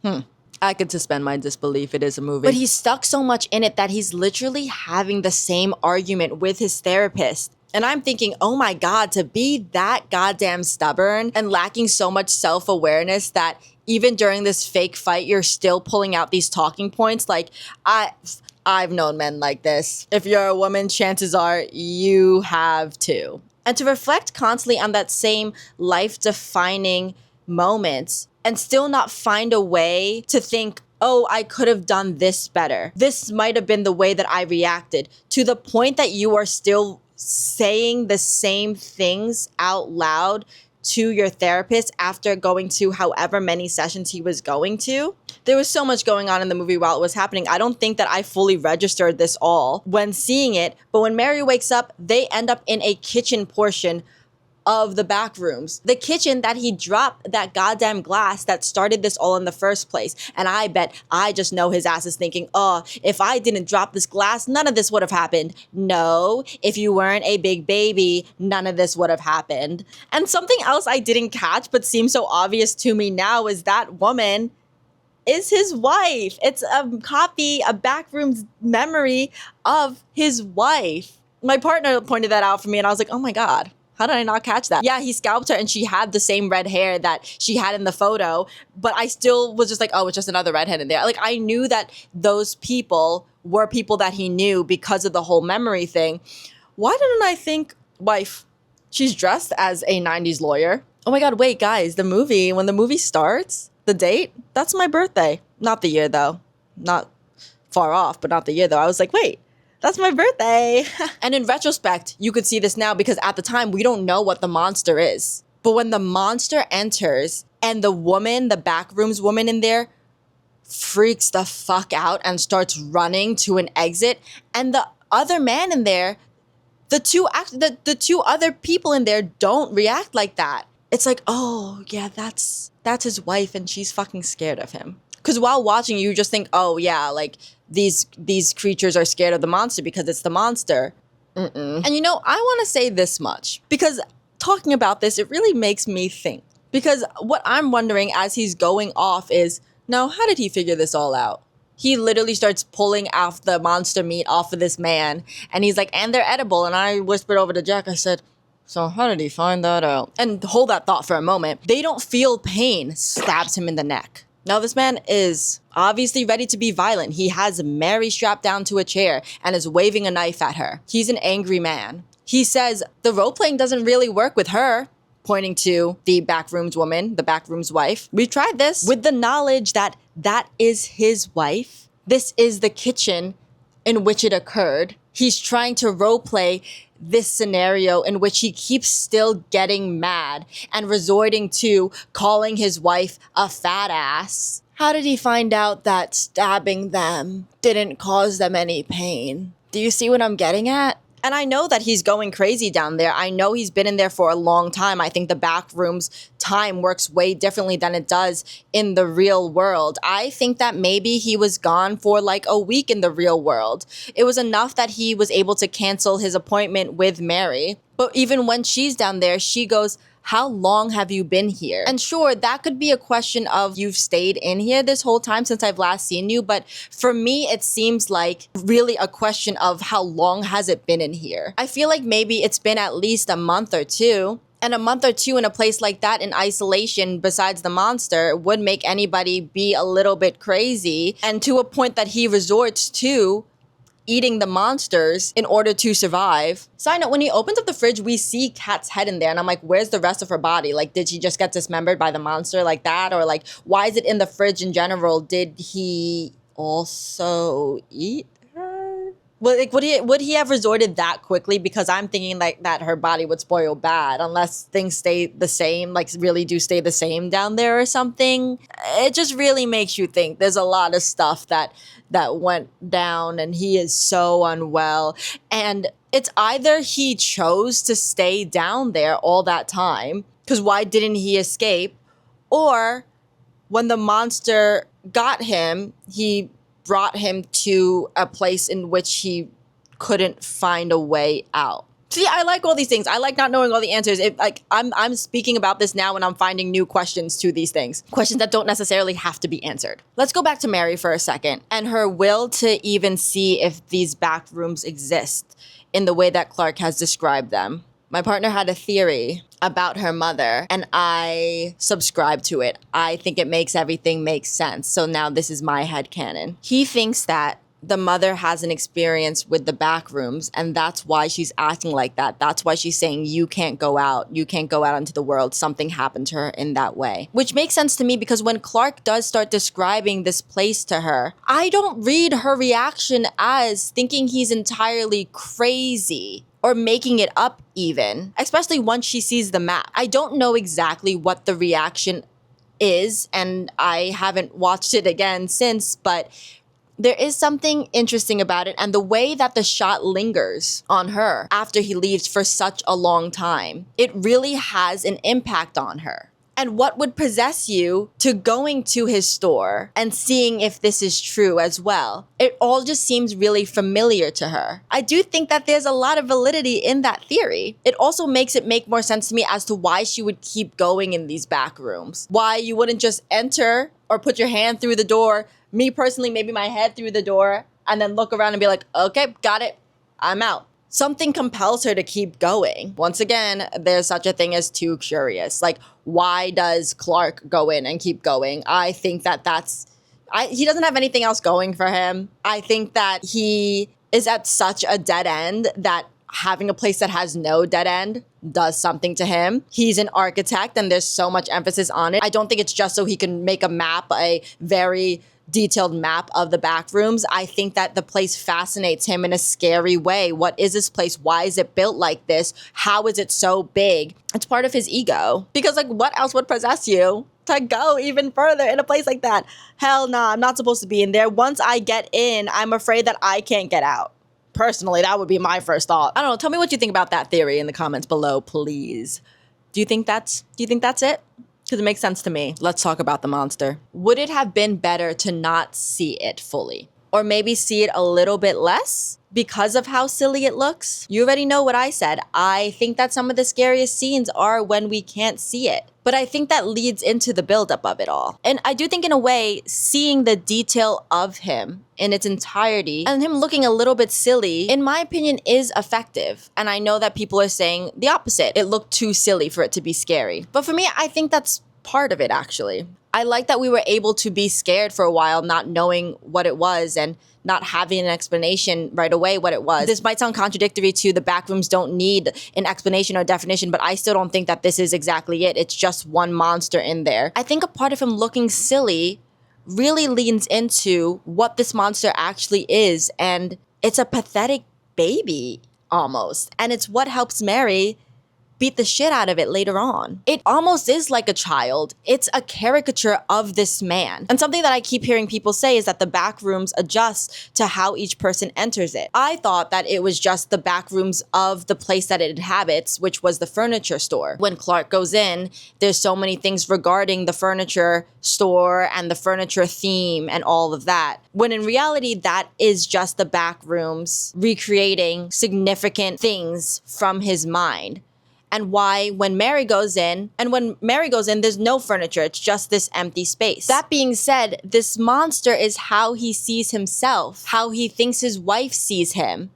A: I could suspend my disbelief. It is a movie. But he's stuck so much in it that he's literally having the same argument with his therapist. And I'm thinking, oh my God, to be that goddamn stubborn and lacking so much self-awareness that even during this fake fight, you're still pulling out these talking points. Like, I've known men like this. If you're a woman, chances are you have too. And to reflect constantly on that same life-defining moment and still not find a way to think, oh, I could have done this better. This might have been the way that I reacted, to the point that you are still saying the same things out loud to your therapist after going to however many sessions he was going to. There was so much going on in the movie while it was happening. I don't think that I fully registered this all when seeing it, but when Mary wakes up, they end up in a kitchen portion of the back rooms. The kitchen that he dropped that goddamn glass that started this all in the first place. And I bet I just know his ass is thinking, oh, if I didn't drop this glass, none of this would have happened. No, if you weren't a big baby, none of this would have happened. And something else I didn't catch but seems so obvious to me now is that woman is his wife. It's a copy, a backrooms memory of his wife. My partner pointed that out for me and I was like, oh my God. How did I not catch that? Yeah, he scalped her and she had the same red hair that she had in the photo, but I still was just like, oh, it's just another redhead in there. Like, I knew that those people were people that he knew because of the whole memory thing. Why didn't I think, wife, she's dressed as a 90s lawyer? Oh my God, wait, guys, when the movie starts, the date, that's my birthday. Not the year, though. not far off, but not the year though. I was like, wait, that's my birthday. And in retrospect, you could see this now because at the time we don't know what the monster is. But when the monster enters and the woman, the Backrooms woman in there, freaks the fuck out and starts running to an exit, and the other man in there, the two other people in there don't react like that. It's like, oh yeah, that's his wife and she's fucking scared of him. Because while watching, you just think, oh yeah, like these creatures are scared of the monster because it's the monster. And you know, I want to say this much because talking about this, it really makes me think. Because what I'm wondering as he's going off is, now how did he figure this all out? He literally starts pulling off the monster meat off of this man. And he's like, and they're edible. And I whispered over to Jack, I said, so how did he find that out? And hold that thought for a moment. They don't feel pain, stabs him in the neck. Now this man is obviously ready to be violent. He has Mary strapped down to a chair and is waving a knife at her. He's an angry man. He says the role-playing doesn't really work with her, pointing to the Backrooms woman, the Backrooms wife. We tried this with the knowledge that that is his wife. This is the kitchen in which it occurred. He's trying to roleplay this scenario in which he keeps still getting mad and resorting to calling his wife a fat ass. How did he find out that stabbing them didn't cause them any pain? Do you see what I'm getting at? And I know that he's going crazy down there. I know he's been in there for a long time. I think the Backrooms time works way differently than it does in the real world. I think that maybe he was gone for like a week in the real world. It was enough that he was able to cancel his appointment with Mary. But even when she's down there, she goes, how long have you been here? And sure, that could be a question of you've stayed in here this whole time since I've last seen you. But for me, it seems like really a question of how long has it been in here? I feel like maybe it's been at least a month or two. And a month or two in a place like that in isolation besides the monster would make anybody be a little bit crazy. And to a point that he resorts to eating the monsters in order to survive. Side note, when he opens up the fridge, we see Kat's head in there. And I'm like, where's the rest of her body? Like, did she just get dismembered by the monster like that? Or like, why is it in the fridge in general? Did he also eat her? Well, like, would he have resorted that quickly? Because I'm thinking like that her body would spoil bad unless things stay the same, like really do stay the same down there or something. It just really makes you think. There's a lot of stuff that went down and he is so unwell. And it's either he chose to stay down there all that time, because why didn't he escape? Or when the monster got him, he brought him to a place in which he couldn't find a way out. See, I like all these things. I like not knowing all the answers. I'm speaking about this now and I'm finding new questions to these things. Questions that don't necessarily have to be answered. Let's go back to Mary for a second and her will to even see if these Backrooms exist in the way that Clark has described them. My partner had a theory about her mother and I subscribe to it. I think it makes everything make sense. So now this is my headcanon. He thinks that the mother has an experience with the Backrooms and that's why she's acting like that. That's why she's saying you can't go out. You can't go out into the world. Something happened to her in that way. Which makes sense to me because when Clark does start describing this place to her, I don't read her reaction as thinking he's entirely crazy or making it up even, especially once she sees the map. I don't know exactly what the reaction is and I haven't watched it again since, but there is something interesting about it and the way that the shot lingers on her after he leaves for such a long time. It really has an impact on her. And what would possess you to going to his store and seeing if this is true as well? It all just seems really familiar to her. I do think that there's a lot of validity in that theory. It also makes it make more sense to me as to why she would keep going in these back rooms. Why you wouldn't just enter or put your hand through the door. Me personally, maybe my head through the door and then look around and be like, okay, got it, I'm out. Something compels her to keep going. Once again, there's such a thing as too curious. Like, why does Clark go in and keep going? I think that he doesn't have anything else going for him. I think that he is at such a dead end that having a place that has no dead end does something to him. He's an architect and there's so much emphasis on it. I don't think it's just so he can make a map, a very detailed map of the back rooms. I think that the place fascinates him in a scary way. What is this place? Why is it built like this? How is it so big? It's part of his ego. Because like, what else would possess you to go even further in a place like that? Hell nah, I'm not supposed to be in there. Once I get in, I'm afraid that I can't get out. Personally, that would be my first thought. I don't know. Tell me what you think about that theory in the comments below, please. Do you think that's it? Because it makes sense to me. Let's talk about the monster. Would it have been better to not see it fully? Or maybe see it a little bit less because of how silly it looks? You already know what I said. I think that some of the scariest scenes are when we can't see it. But I think that leads into the buildup of it all. And I do think in a way, seeing the detail of him in its entirety and him looking a little bit silly, in my opinion, is effective. And I know that people are saying the opposite. It looked too silly for it to be scary. But for me, I think that's part of it, actually. I like that we were able to be scared for a while, not knowing what it was and not having an explanation right away what it was. This might sound contradictory to the Backrooms don't need an explanation or definition, but I still don't think that this is exactly it. It's just one monster in there. I think a part of him looking silly really leans into what this monster actually is, and it's a pathetic baby almost. And it's what helps Mary beat the shit out of it later on. It almost is like a child. It's a caricature of this man. And something that I keep hearing people say is that the back rooms adjust to how each person enters it. I thought that it was just the back rooms of the place that it inhabits, which was the furniture store. When Clark goes in, there's so many things regarding the furniture store and the furniture theme and all of that. When in reality, that is just the back rooms recreating significant things from his mind. And why when Mary goes in, there's no furniture, it's just this empty space. That being said, this monster is how he sees himself, how he thinks his wife sees him.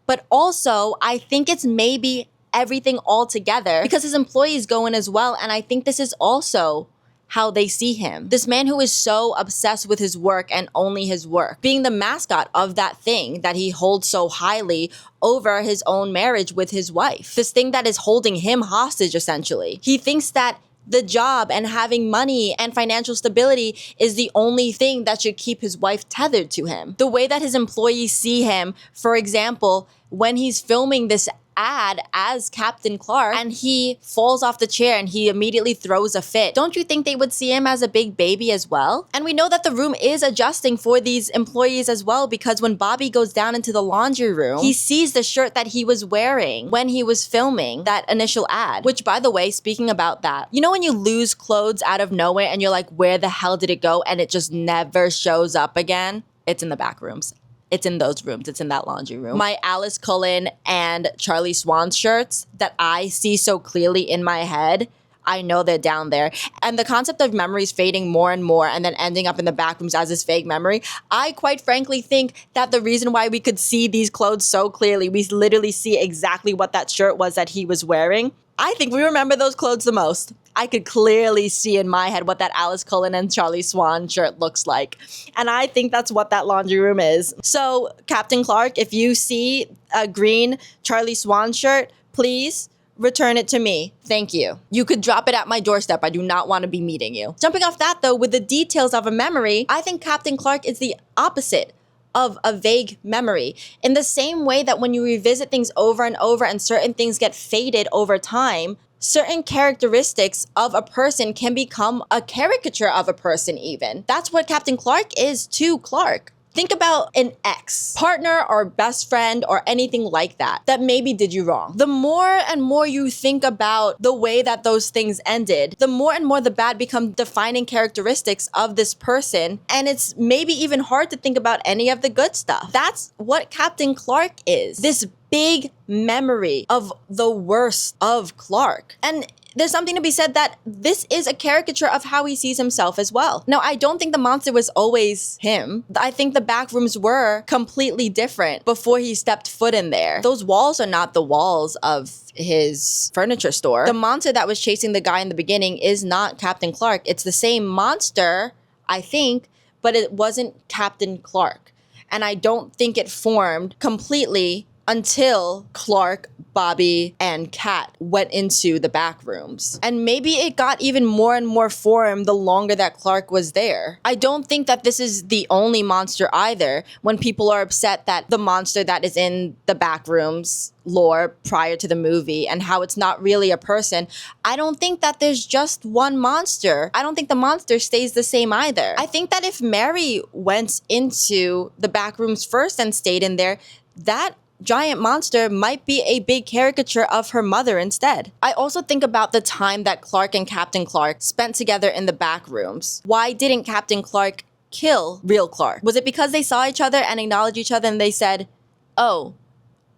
A: But also, I think it's maybe everything all together because his employees go in as well, and I think this is also how they see him. This man who is so obsessed with his work and only his work, being the mascot of that thing that he holds so highly over his own marriage with his wife. This thing that is holding him hostage, essentially. He thinks that the job and having money and financial stability is the only thing that should keep his wife tethered to him. The way that his employees see him, for example, when he's filming this ad as Captain Clark and he falls off the chair and he immediately throws a fit. Don't you think they would see him as a big baby as well? And we know that the room is adjusting for these employees as well, because when Bobby goes down into the laundry room, he sees the shirt that he was wearing when he was filming that initial ad. Which, by the way, speaking about that, you know when you lose clothes out of nowhere and you're like, where the hell did it go? And it just never shows up again? It's in the back rooms. It's in those rooms. It's in that laundry room. My Alice Cullen and Charlie Swan shirts that I see so clearly in my head, I know they're down there. And the concept of memories fading more and more and then ending up in the back rooms as this fake memory, I quite frankly think that the reason why we could see these clothes so clearly, we literally see exactly what that shirt was that he was wearing. I think we remember those clothes the most. I could clearly see in my head what that Alice Cullen and Charlie Swan shirt looks like. And I think that's what that laundry room is. So, Captain Clark, if you see a green Charlie Swan shirt, please return it to me. Thank you. You could drop it at my doorstep. I do not want to be meeting you. Jumping off that, though, with the details of a memory, I think Captain Clark is the opposite of a vague memory. In the same way that when you revisit things over and over and certain things get faded over time, certain characteristics of a person can become a caricature of a person even. That's what Captain Clark is to Clark. Think about an ex, partner or best friend or anything like that maybe did you wrong. The more and more you think about the way that those things ended, the more and more the bad become defining characteristics of this person. And it's maybe even hard to think about any of the good stuff. That's what Captain Clark is. This big memory of the worst of Clark. And there's something to be said that this is a caricature of how he sees himself as well. Now, I don't think the monster was always him. I think the back rooms were completely different before he stepped foot in there. Those walls are not the walls of his furniture store. The monster that was chasing the guy in the beginning is not Captain Clark. It's the same monster, I think, but it wasn't Captain Clark. And I don't think it formed completely until Clark, Bobby, and Kat went into the back rooms. And maybe it got even more and more formed the longer that Clark was there. I don't think that this is the only monster either. When people are upset that the monster that is in the back rooms lore prior to the movie and how it's not really a person, I don't think that there's just one monster. I don't think the monster stays the same either. I think that if Mary went into the back rooms first and stayed in there, that giant monster might be a big caricature of her mother instead. I also think about the time that Clark and Captain Clark spent together in the back rooms. Why didn't Captain Clark kill real Clark? Was it because they saw each other and acknowledged each other and they said, oh,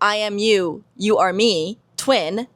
A: I am you, you are me, twinning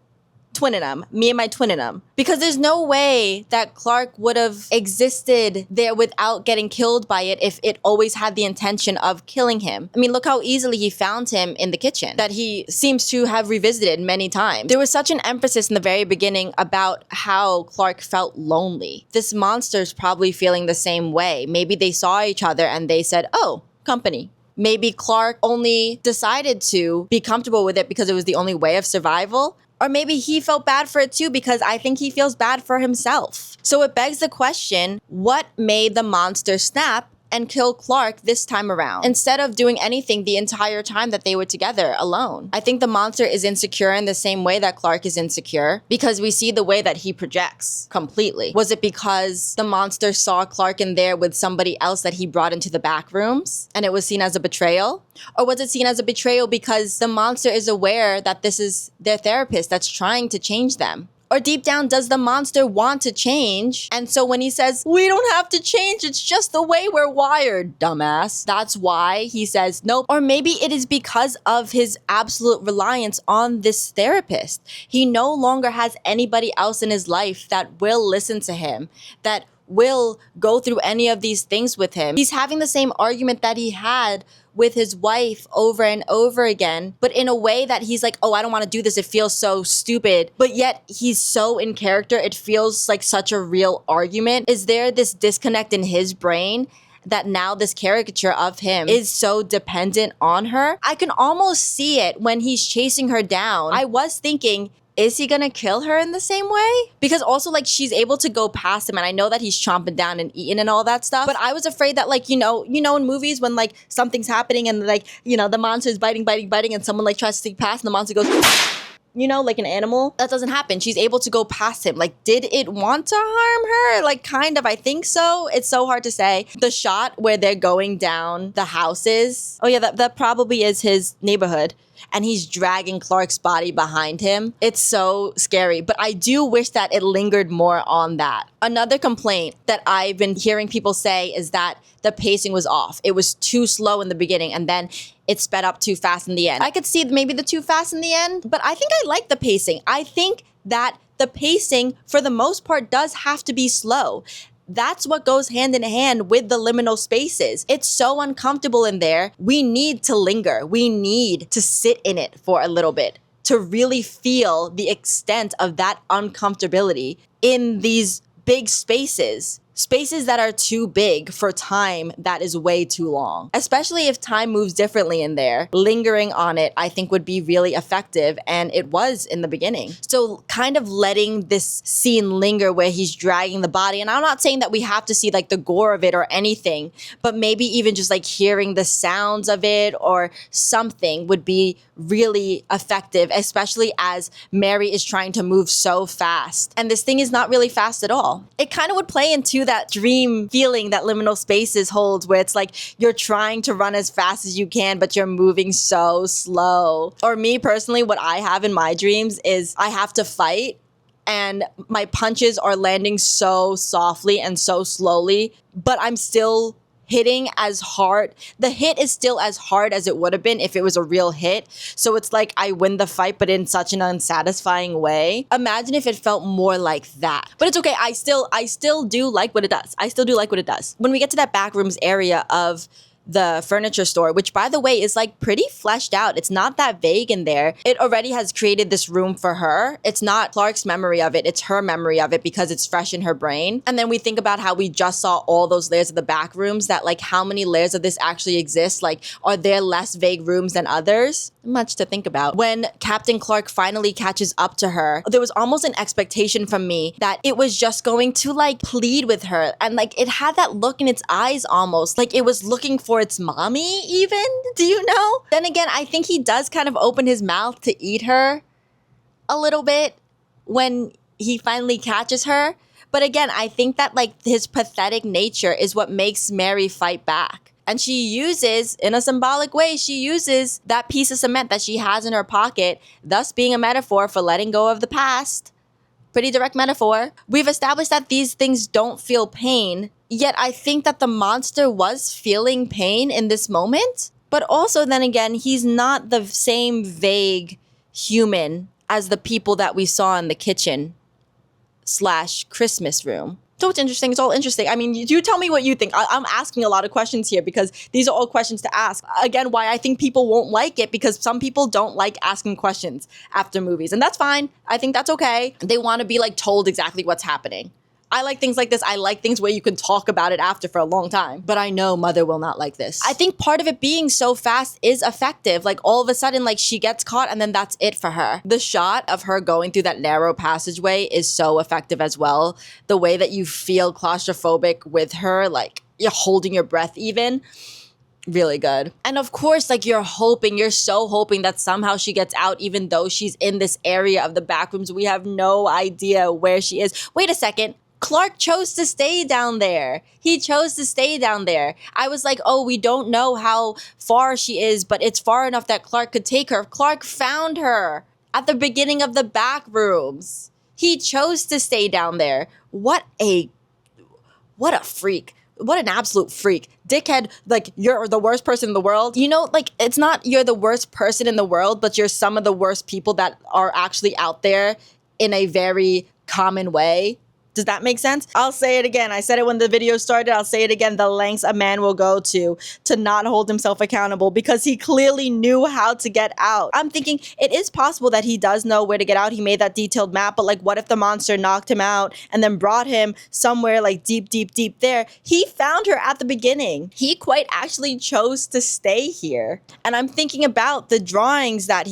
A: them, me and my twinning them? Because there's no way that Clark would have existed there without getting killed by it if it always had the intention of killing him. I mean, look how easily he found him in the kitchen, that he seems to have revisited many times. There was such an emphasis in the very beginning about how Clark felt lonely. This monster's probably feeling the same way. Maybe they saw each other and they said, oh, company. Maybe Clark only decided to be comfortable with it because it was the only way of survival. Or maybe he felt bad for it too because I think he feels bad for himself. So it begs the question, what made the monster snap and kill Clark this time around instead of doing anything the entire time that they were together alone? I think the monster is insecure in the same way that Clark is insecure because we see the way that he projects completely. Was it because the monster saw Clark in there with somebody else that he brought into the back rooms and it was seen as a betrayal? Or was it seen as a betrayal because the monster is aware that this is their therapist that's trying to change them? Or deep down, does the monster want to change? And so when he says, we don't have to change, it's just the way we're wired, dumbass, that's why he says nope. Or maybe it is because of his absolute reliance on this therapist. He no longer has anybody else in his life that will listen to him, that will go through any of these things with him. He's having the same argument that he had with his wife over and over again, but in a way that he's like, oh, I don't want to do this. It feels so stupid. But yet he's so in character. It feels like such a real argument. Is there this disconnect in his brain that now this caricature of him is so dependent on her? I can almost see it when he's chasing her down. I was thinking, is he gonna kill her in the same way? Because also, like, she's able to go past him, and I know that he's chomping down and eating and all that stuff, but I was afraid that, like, you know in movies when, like, something's happening and, like, the monster is biting, and someone, like, tries to sneak past and the monster goes, like an animal. That doesn't happen. She's able to go past him. Like, did it want to harm her? Like, kind of, I think so. It's so hard to say. The shot where they're going down the houses. Oh yeah, that probably is his neighborhood. And he's dragging Clark's body behind him. It's so scary, but I do wish that it lingered more on that. Another complaint that I've been hearing people say is that the pacing was off. It was too slow in the beginning and then it sped up too fast in the end. I could see maybe the too fast in the end, but I think I like the pacing. I think that the pacing, for the most part, does have to be slow. That's what goes hand in hand with the liminal spaces. It's so uncomfortable in there. We need to linger. We need to sit in it for a little bit to really feel the extent of that uncomfortability in these big spaces. Spaces that are too big for time that is way too long. Especially if time moves differently in there. Lingering on it, I think, would be really effective, and it was in the beginning. So kind of letting this scene linger where he's dragging the body, and I'm not saying that we have to see, like, the gore of it or anything, but maybe even just, like, hearing the sounds of it or something would be really effective, especially as Mary is trying to move so fast. And this thing is not really fast at all. It kind of would play into that dream feeling that liminal spaces hold, where it's like you're trying to run as fast as you can, but you're moving so slow. Or me personally, what I have in my dreams is I have to fight and my punches are landing so softly and so slowly, but I'm still hitting as hard. The hit is still as hard as it would have been if it was a real hit. So it's like I win the fight, but in such an unsatisfying way. Imagine if it felt more like that. But it's okay. I still do like what it does. I still do like what it does. When we get to that backrooms area of the furniture store, which by the way is like pretty fleshed out. It's not that vague in there. It already has created this room for her. It's not Clark's memory of it, it's her memory of it because it's fresh in her brain. And then we think about how we just saw all those layers of the back rooms, that like how many layers of this actually exist? Like, are there less vague rooms than others? Much to think about. When Captain Clark finally catches up to her, there was almost an expectation from me that it was just going to like plead with her, and like it had that look in its eyes almost like it was looking for its mommy even. Do you know? Then again, I think he does kind of open his mouth to eat her a little bit when he finally catches her. But again, I think that like his pathetic nature is what makes Mary fight back. And she uses, in a symbolic way, she uses that piece of cement that she has in her pocket, thus being a metaphor for letting go of the past. Pretty direct metaphor. We've established that these things don't feel pain, yet I think that the monster was feeling pain in this moment. But also then again, he's not the same vague human as the people that we saw in the kitchen / Christmas room. So it's interesting. It's all interesting. I mean, you tell me what you think. I'm asking a lot of questions here because these are all questions to ask. Again, why I think people won't like it, because some people don't like asking questions after movies. And that's fine. I think that's okay. They want to be like told exactly what's happening. I like things like this. I like things where you can talk about it after for a long time. But I know Mother will not like this. I think part of it being so fast is effective. Like all of a sudden, like she gets caught and then that's it for her. The shot of her going through that narrow passageway is so effective as well. The way that you feel claustrophobic with her, like you're holding your breath even. Really good. And of course, like you're so hoping that somehow she gets out, even though she's in this area of the back rooms. We have no idea where she is. Wait a second. Clark chose to stay down there. He chose to stay down there. I was like, oh, we don't know how far she is, but it's far enough that Clark could take her. Clark found her at the beginning of the back rooms. He chose to stay down there. What a freak. What an absolute freak. Dickhead, like, you're the worst person in the world. You know, like, it's not you're the worst person in the world, but you're some of the worst people that are actually out there in a very common way. Does that make sense? I'll say it again. I said it when the video started. I'll say it again. The lengths a man will go to not hold himself accountable because he clearly knew how to get out. I'm thinking it is possible that he does know where to get out. He made that detailed map, but like what if the monster knocked him out and then brought him somewhere like deep, deep, deep there? He found her at the beginning. He quite actually chose to stay here. And I'm thinking about the drawings that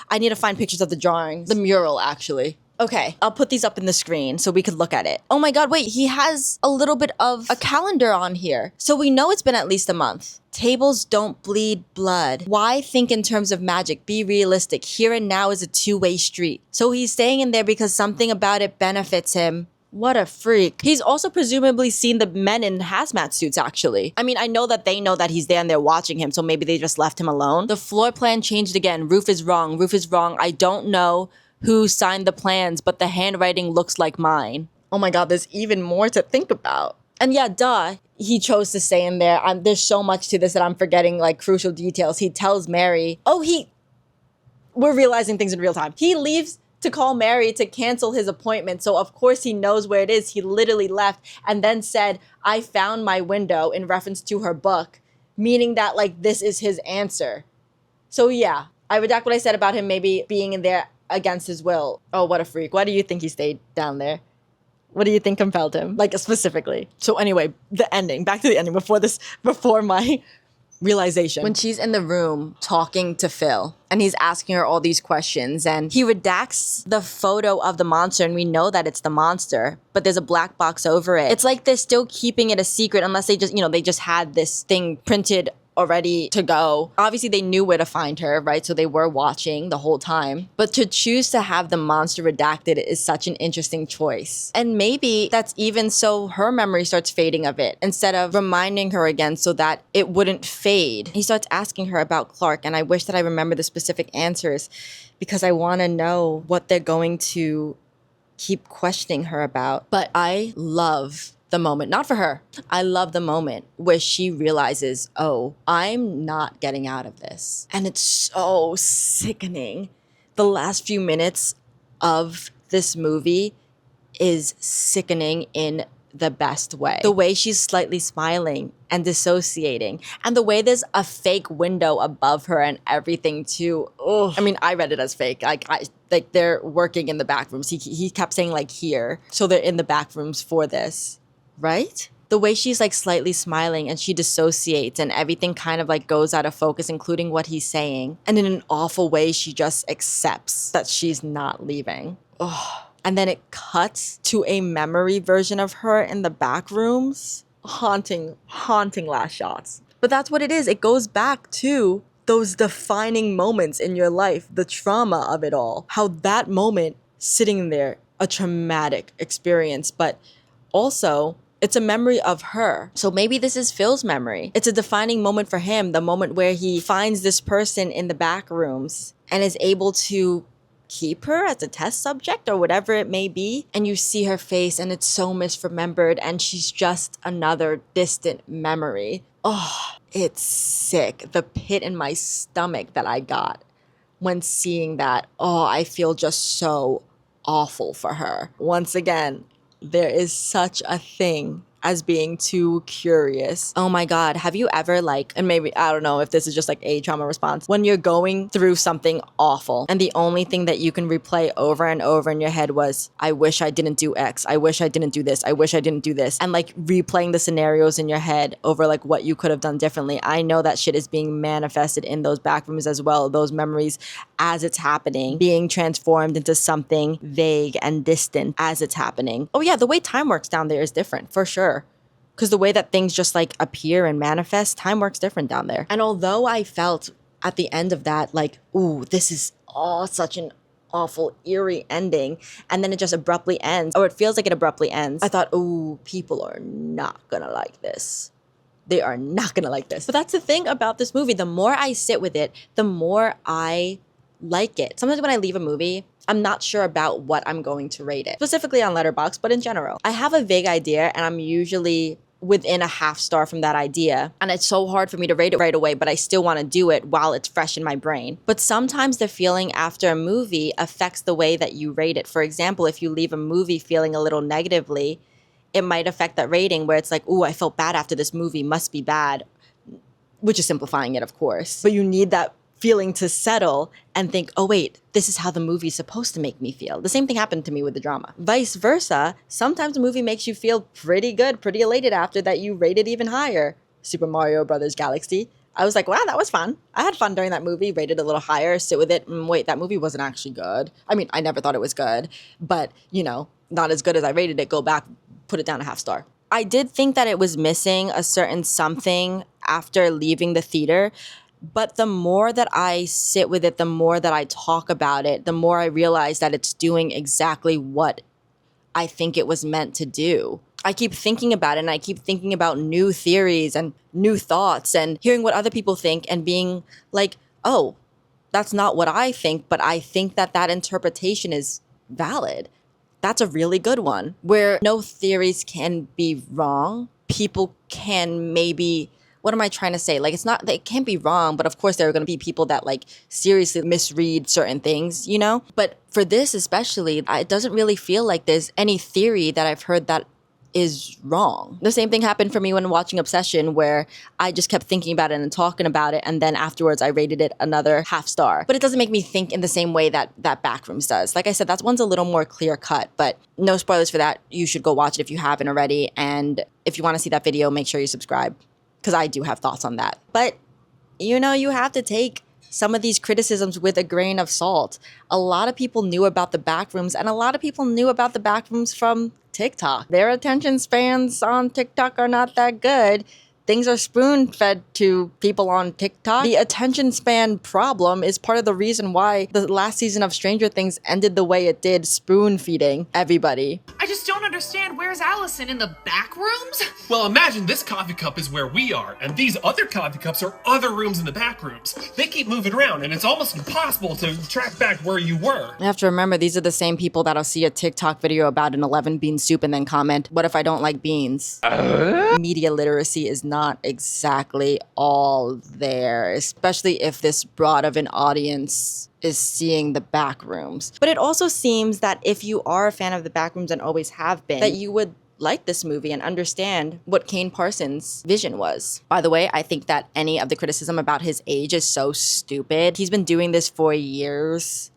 A: I need to find pictures of the drawings. The mural, actually. Okay, I'll put these up in the screen so we could look at it. Oh my god, wait, he has a little bit of a calendar on here. So we know it's been at least a month. Tables don't bleed blood. Why think in terms of magic? Be realistic. Here and now is a two-way street. So he's staying in there because something about it benefits him. What a freak. He's also presumably seen the men in hazmat suits, actually. I mean, I know that they know that he's there and they're watching him, so maybe they just left him alone. The floor plan changed again. Roof is wrong. Roof is wrong. I don't know who signed the plans, but the handwriting looks like mine. Oh my god, there's even more to think about. And yeah, duh, he chose to stay in there. There's so much to this that I'm forgetting, like, crucial details. He tells Mary, we're realizing things in real time. He leaves to call Mary to cancel his appointment, so of course he knows where it is. He literally left and then said, I found my window, in reference to her book, meaning that, like, this is his answer. So yeah, I redact what I said about him maybe being in there against his will. Oh, what a freak. Why do you think he stayed down there? What do you think compelled him? Like, specifically. So anyway, the ending. Back to the ending before my realization. When she's in the room talking to Phil and he's asking her all these questions and he redacts the photo of the monster and we know that it's the monster, but there's a black box over it. It's like they're still keeping it a secret unless they just had this thing printed already to go. Obviously they knew where to find her, right? So they were watching the whole time. But to choose to have the monster redacted is such an interesting choice. And maybe that's even so her memory starts fading of it instead of reminding her again so that it wouldn't fade. He starts asking her about Clark, and I wish that I remember the specific answers because I want to know what they're going to keep questioning her about. But I love the moment, not for her. I love the moment where she realizes, oh, I'm not getting out of this. And it's so sickening. The last few minutes of this movie is sickening in the best way. The way she's slightly smiling and dissociating, and the way there's a fake window above her and everything too. Ugh. I mean, I read it as fake. Like they're working in the back rooms. He kept saying like here. So they're in the back rooms for this, right? The way she's like slightly smiling and she dissociates and everything kind of like goes out of focus, including what he's saying. And in an awful way, she just accepts that she's not leaving. Ugh. And then it cuts to a memory version of her in the back rooms. Haunting last shots. But that's what it is. It goes back to those defining moments in your life, the trauma of it all. How that moment sitting there, a traumatic experience, but also it's a memory of her. So maybe this is Phil's memory. It's a defining moment for him, the moment where he finds this person in the back rooms and is able to keep her as a test subject or whatever it may be. And you see her face and it's so misremembered and she's just another distant memory. Oh, it's sick. The pit in my stomach that I got when seeing that. Oh, I feel just so awful for her. Once again, there is such a thing as being too curious. Oh my God, have you ever and maybe, I don't know if this is just like a trauma response, when you're going through something awful and the only thing that you can replay over and over in your head was, I wish I didn't do X, I wish I didn't do this, I wish I didn't do this, and like replaying the scenarios in your head over like what you could have done differently. I know that shit is being manifested in those back rooms as well, those memories as it's happening, being transformed into something vague and distant as it's happening. Oh yeah, the way time works down there is different, for sure. Because the way that things just like appear and manifest, time works different down there. And although I felt at the end of that, like, ooh, this is all such an awful, eerie ending, and then it just abruptly ends, or it feels like it abruptly ends, I thought, ooh, people are not gonna like this. They are not gonna like this. But that's the thing about this movie. The more I sit with it, the more I like it. Sometimes when I leave a movie, I'm not sure about what I'm going to rate it, specifically on Letterboxd, but in general. I have a vague idea and I'm usually within a half star from that idea. And it's so hard for me to rate it right away, but I still want to do it while it's fresh in my brain. But sometimes the feeling after a movie affects the way that you rate it. For example, if you leave a movie feeling a little negatively, it might affect that rating where it's like, ooh, I felt bad after this movie, must be bad, which is simplifying it, of course. But you need that feeling to settle and think, oh wait, this is how the movie's supposed to make me feel. The same thing happened to me with the drama. Vice versa, sometimes a movie makes you feel pretty good, pretty elated after that you rate it even higher. Super Mario Brothers Galaxy. I was like, wow, that was fun. I had fun during that movie, rated a little higher, sit with it. Wait, that movie wasn't actually good. I mean, I never thought it was good, but not as good as I rated it, go back, put it down a half star. I did think that it was missing a certain something after leaving the theater. But the more that I sit with it, the more that I talk about it, the more I realize that it's doing exactly what I think it was meant to do. I keep thinking about it and I keep thinking about new theories and new thoughts and hearing what other people think and being like, oh, that's not what I think, but I think that that interpretation is valid. That's a really good one where no theories can be wrong. People can maybe... What am I trying to say? Like, it can't be wrong, but of course there are going to be people that like seriously misread certain things, But for this especially, it doesn't really feel like there's any theory that I've heard that is wrong. The same thing happened for me when watching Obsession, where I just kept thinking about it and talking about it, and then afterwards I rated it another half star. But it doesn't make me think in the same way that Backrooms does. Like I said, that one's a little more clear cut, but no spoilers for that. You should go watch it if you haven't already, and if you want to see that video, make sure you subscribe, because I do have thoughts on that. But, you have to take some of these criticisms with a grain of salt. A lot of people knew about the Backrooms, and a lot of people knew about the Backrooms from TikTok. Their attention spans on TikTok are not that good. Things are spoon-fed to people on TikTok. The attention span problem is part of the reason why the last season of Stranger Things ended the way it did, spoon-feeding everybody.
B: I just don't understand. Where's Allison? In the back rooms?
C: Well, imagine this coffee cup is where we are, and these other coffee cups are other rooms in the back rooms. They keep moving around, and it's almost impossible to track back where you were.
A: You have to remember, these are the same people that'll see a TikTok video about an 11 bean soup and then comment, what if I don't like beans? Media literacy is not exactly all there, especially if this broad of an audience is seeing the Backrooms. But it also seems that if you are a fan of the Backrooms and always have been, that you would like this movie and understand what Kane Parsons' vision was. By the way, I think that any of the criticism about his age is so stupid. He's been doing this for years,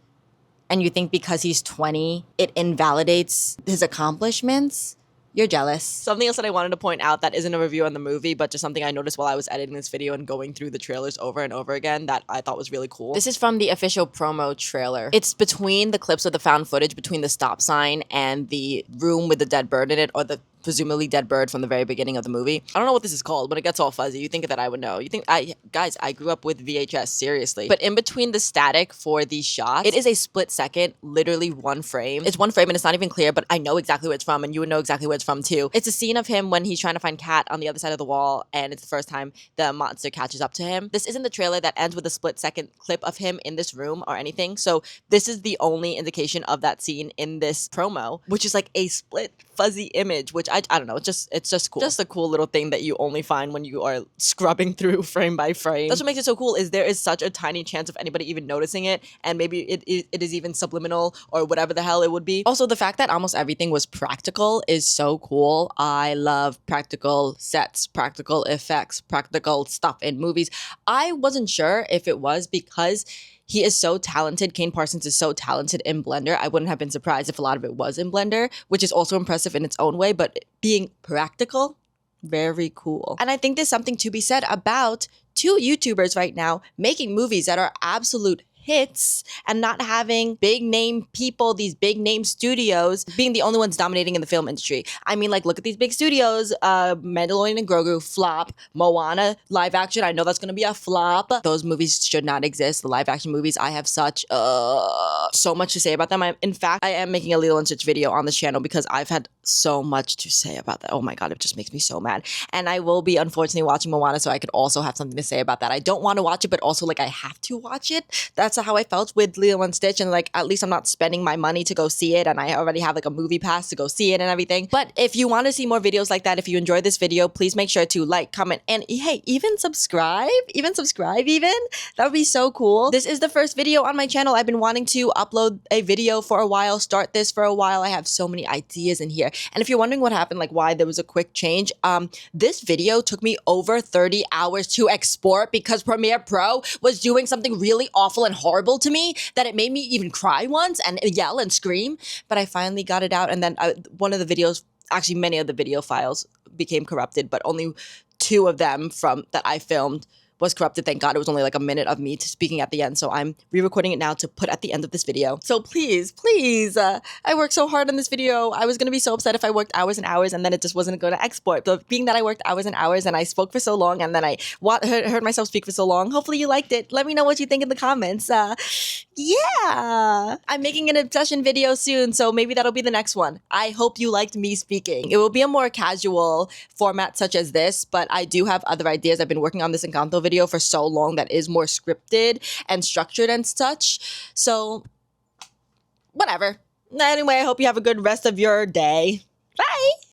A: and you think because he's 20, it invalidates his accomplishments? You're jealous. Something else that I wanted to point out that isn't a review on the movie, but just something I noticed while I was editing this video and going through the trailers over and over again that I thought was really cool. This is from the official promo trailer. It's between the clips of the found footage between the stop sign and the room with the dead bird in it, or the presumably dead bird from the very beginning of the movie. I don't know what this is called. When it gets all fuzzy, you think that I would know. You think, guys, I grew up with VHS, seriously. But in between the static for these shots, it is a split second, literally one frame. It's one frame and it's not even clear, but I know exactly where it's from and you would know exactly where it's from too. It's a scene of him when he's trying to find Kat on the other side of the wall, and it's the first time the monster catches up to him. This isn't the trailer that ends with a split second clip of him in this room or anything. So this is the only indication of that scene in this promo, which is like a split fuzzy image, which I don't know, it's just cool. Just a cool little thing that you only find when you are scrubbing through frame by frame. That's what makes it so cool, is there is such a tiny chance of anybody even noticing it, and maybe it is even subliminal or whatever the hell it would be. Also, the fact that almost everything was practical is so cool. I love practical sets, practical effects, practical stuff in movies. I wasn't sure if it was because he is so talented. Kane Parsons is so talented in Blender. I wouldn't have been surprised if a lot of it was in Blender, which is also impressive in its own way, but being practical, very cool. And I think there's something to be said about two YouTubers right now making movies that are absolute hits and not having big name people, these big name studios being the only ones dominating in the film industry. I mean, like, look at these big studios. Mandalorian and Grogu, flop. Moana, live action, I know that's gonna be a flop. Those movies should not exist. The live action movies, I have so much to say about them. In fact, I am making a Lilo and Stitch video on this channel because I've had so much to say about that. Oh my god, it just makes me so mad. And I will be unfortunately watching Moana, so I could also have something to say about that. I don't want to watch it, but also like I have to watch it. That's how I felt with Lilo and Stitch, and like at least I'm not spending my money to go see it, and I already have like a movie pass to go see it and everything. But if you want to see more videos like that, if you enjoyed this video, please make sure to like, comment, and hey, even subscribe. That would be so cool. This is the first video on my channel. I've been wanting to upload a video for a while, start this for a while. I have so many ideas in here. And if you're wondering what happened, like why there was a quick change, this video took me over 30 hours to export because Premiere Pro was doing something really awful and horrible to me that it made me even cry once and yell and scream. But I finally got it out, and then one of the videos, actually many of the video files became corrupted, but only 2 of them from that I filmed was corrupted. Thank God. It was only like a minute of me speaking at the end, so I'm re-recording it now to put at the end of this video. So please, I worked so hard on this video. I was gonna be so upset if I worked hours and hours and then it just wasn't going to export. But being that I worked hours and hours and I spoke for so long and then I heard myself speak for so long, hopefully you liked it. Let me know what you think in the comments. Yeah, I'm making an obsession video soon, so maybe that'll be the next one. I hope you liked me speaking. It will be a more casual format such as this, but I do have other ideas. I've been working on this Encanto video for so long that is more scripted and structured and such. So, whatever. Anyway, I hope you have a good rest of your day. Bye!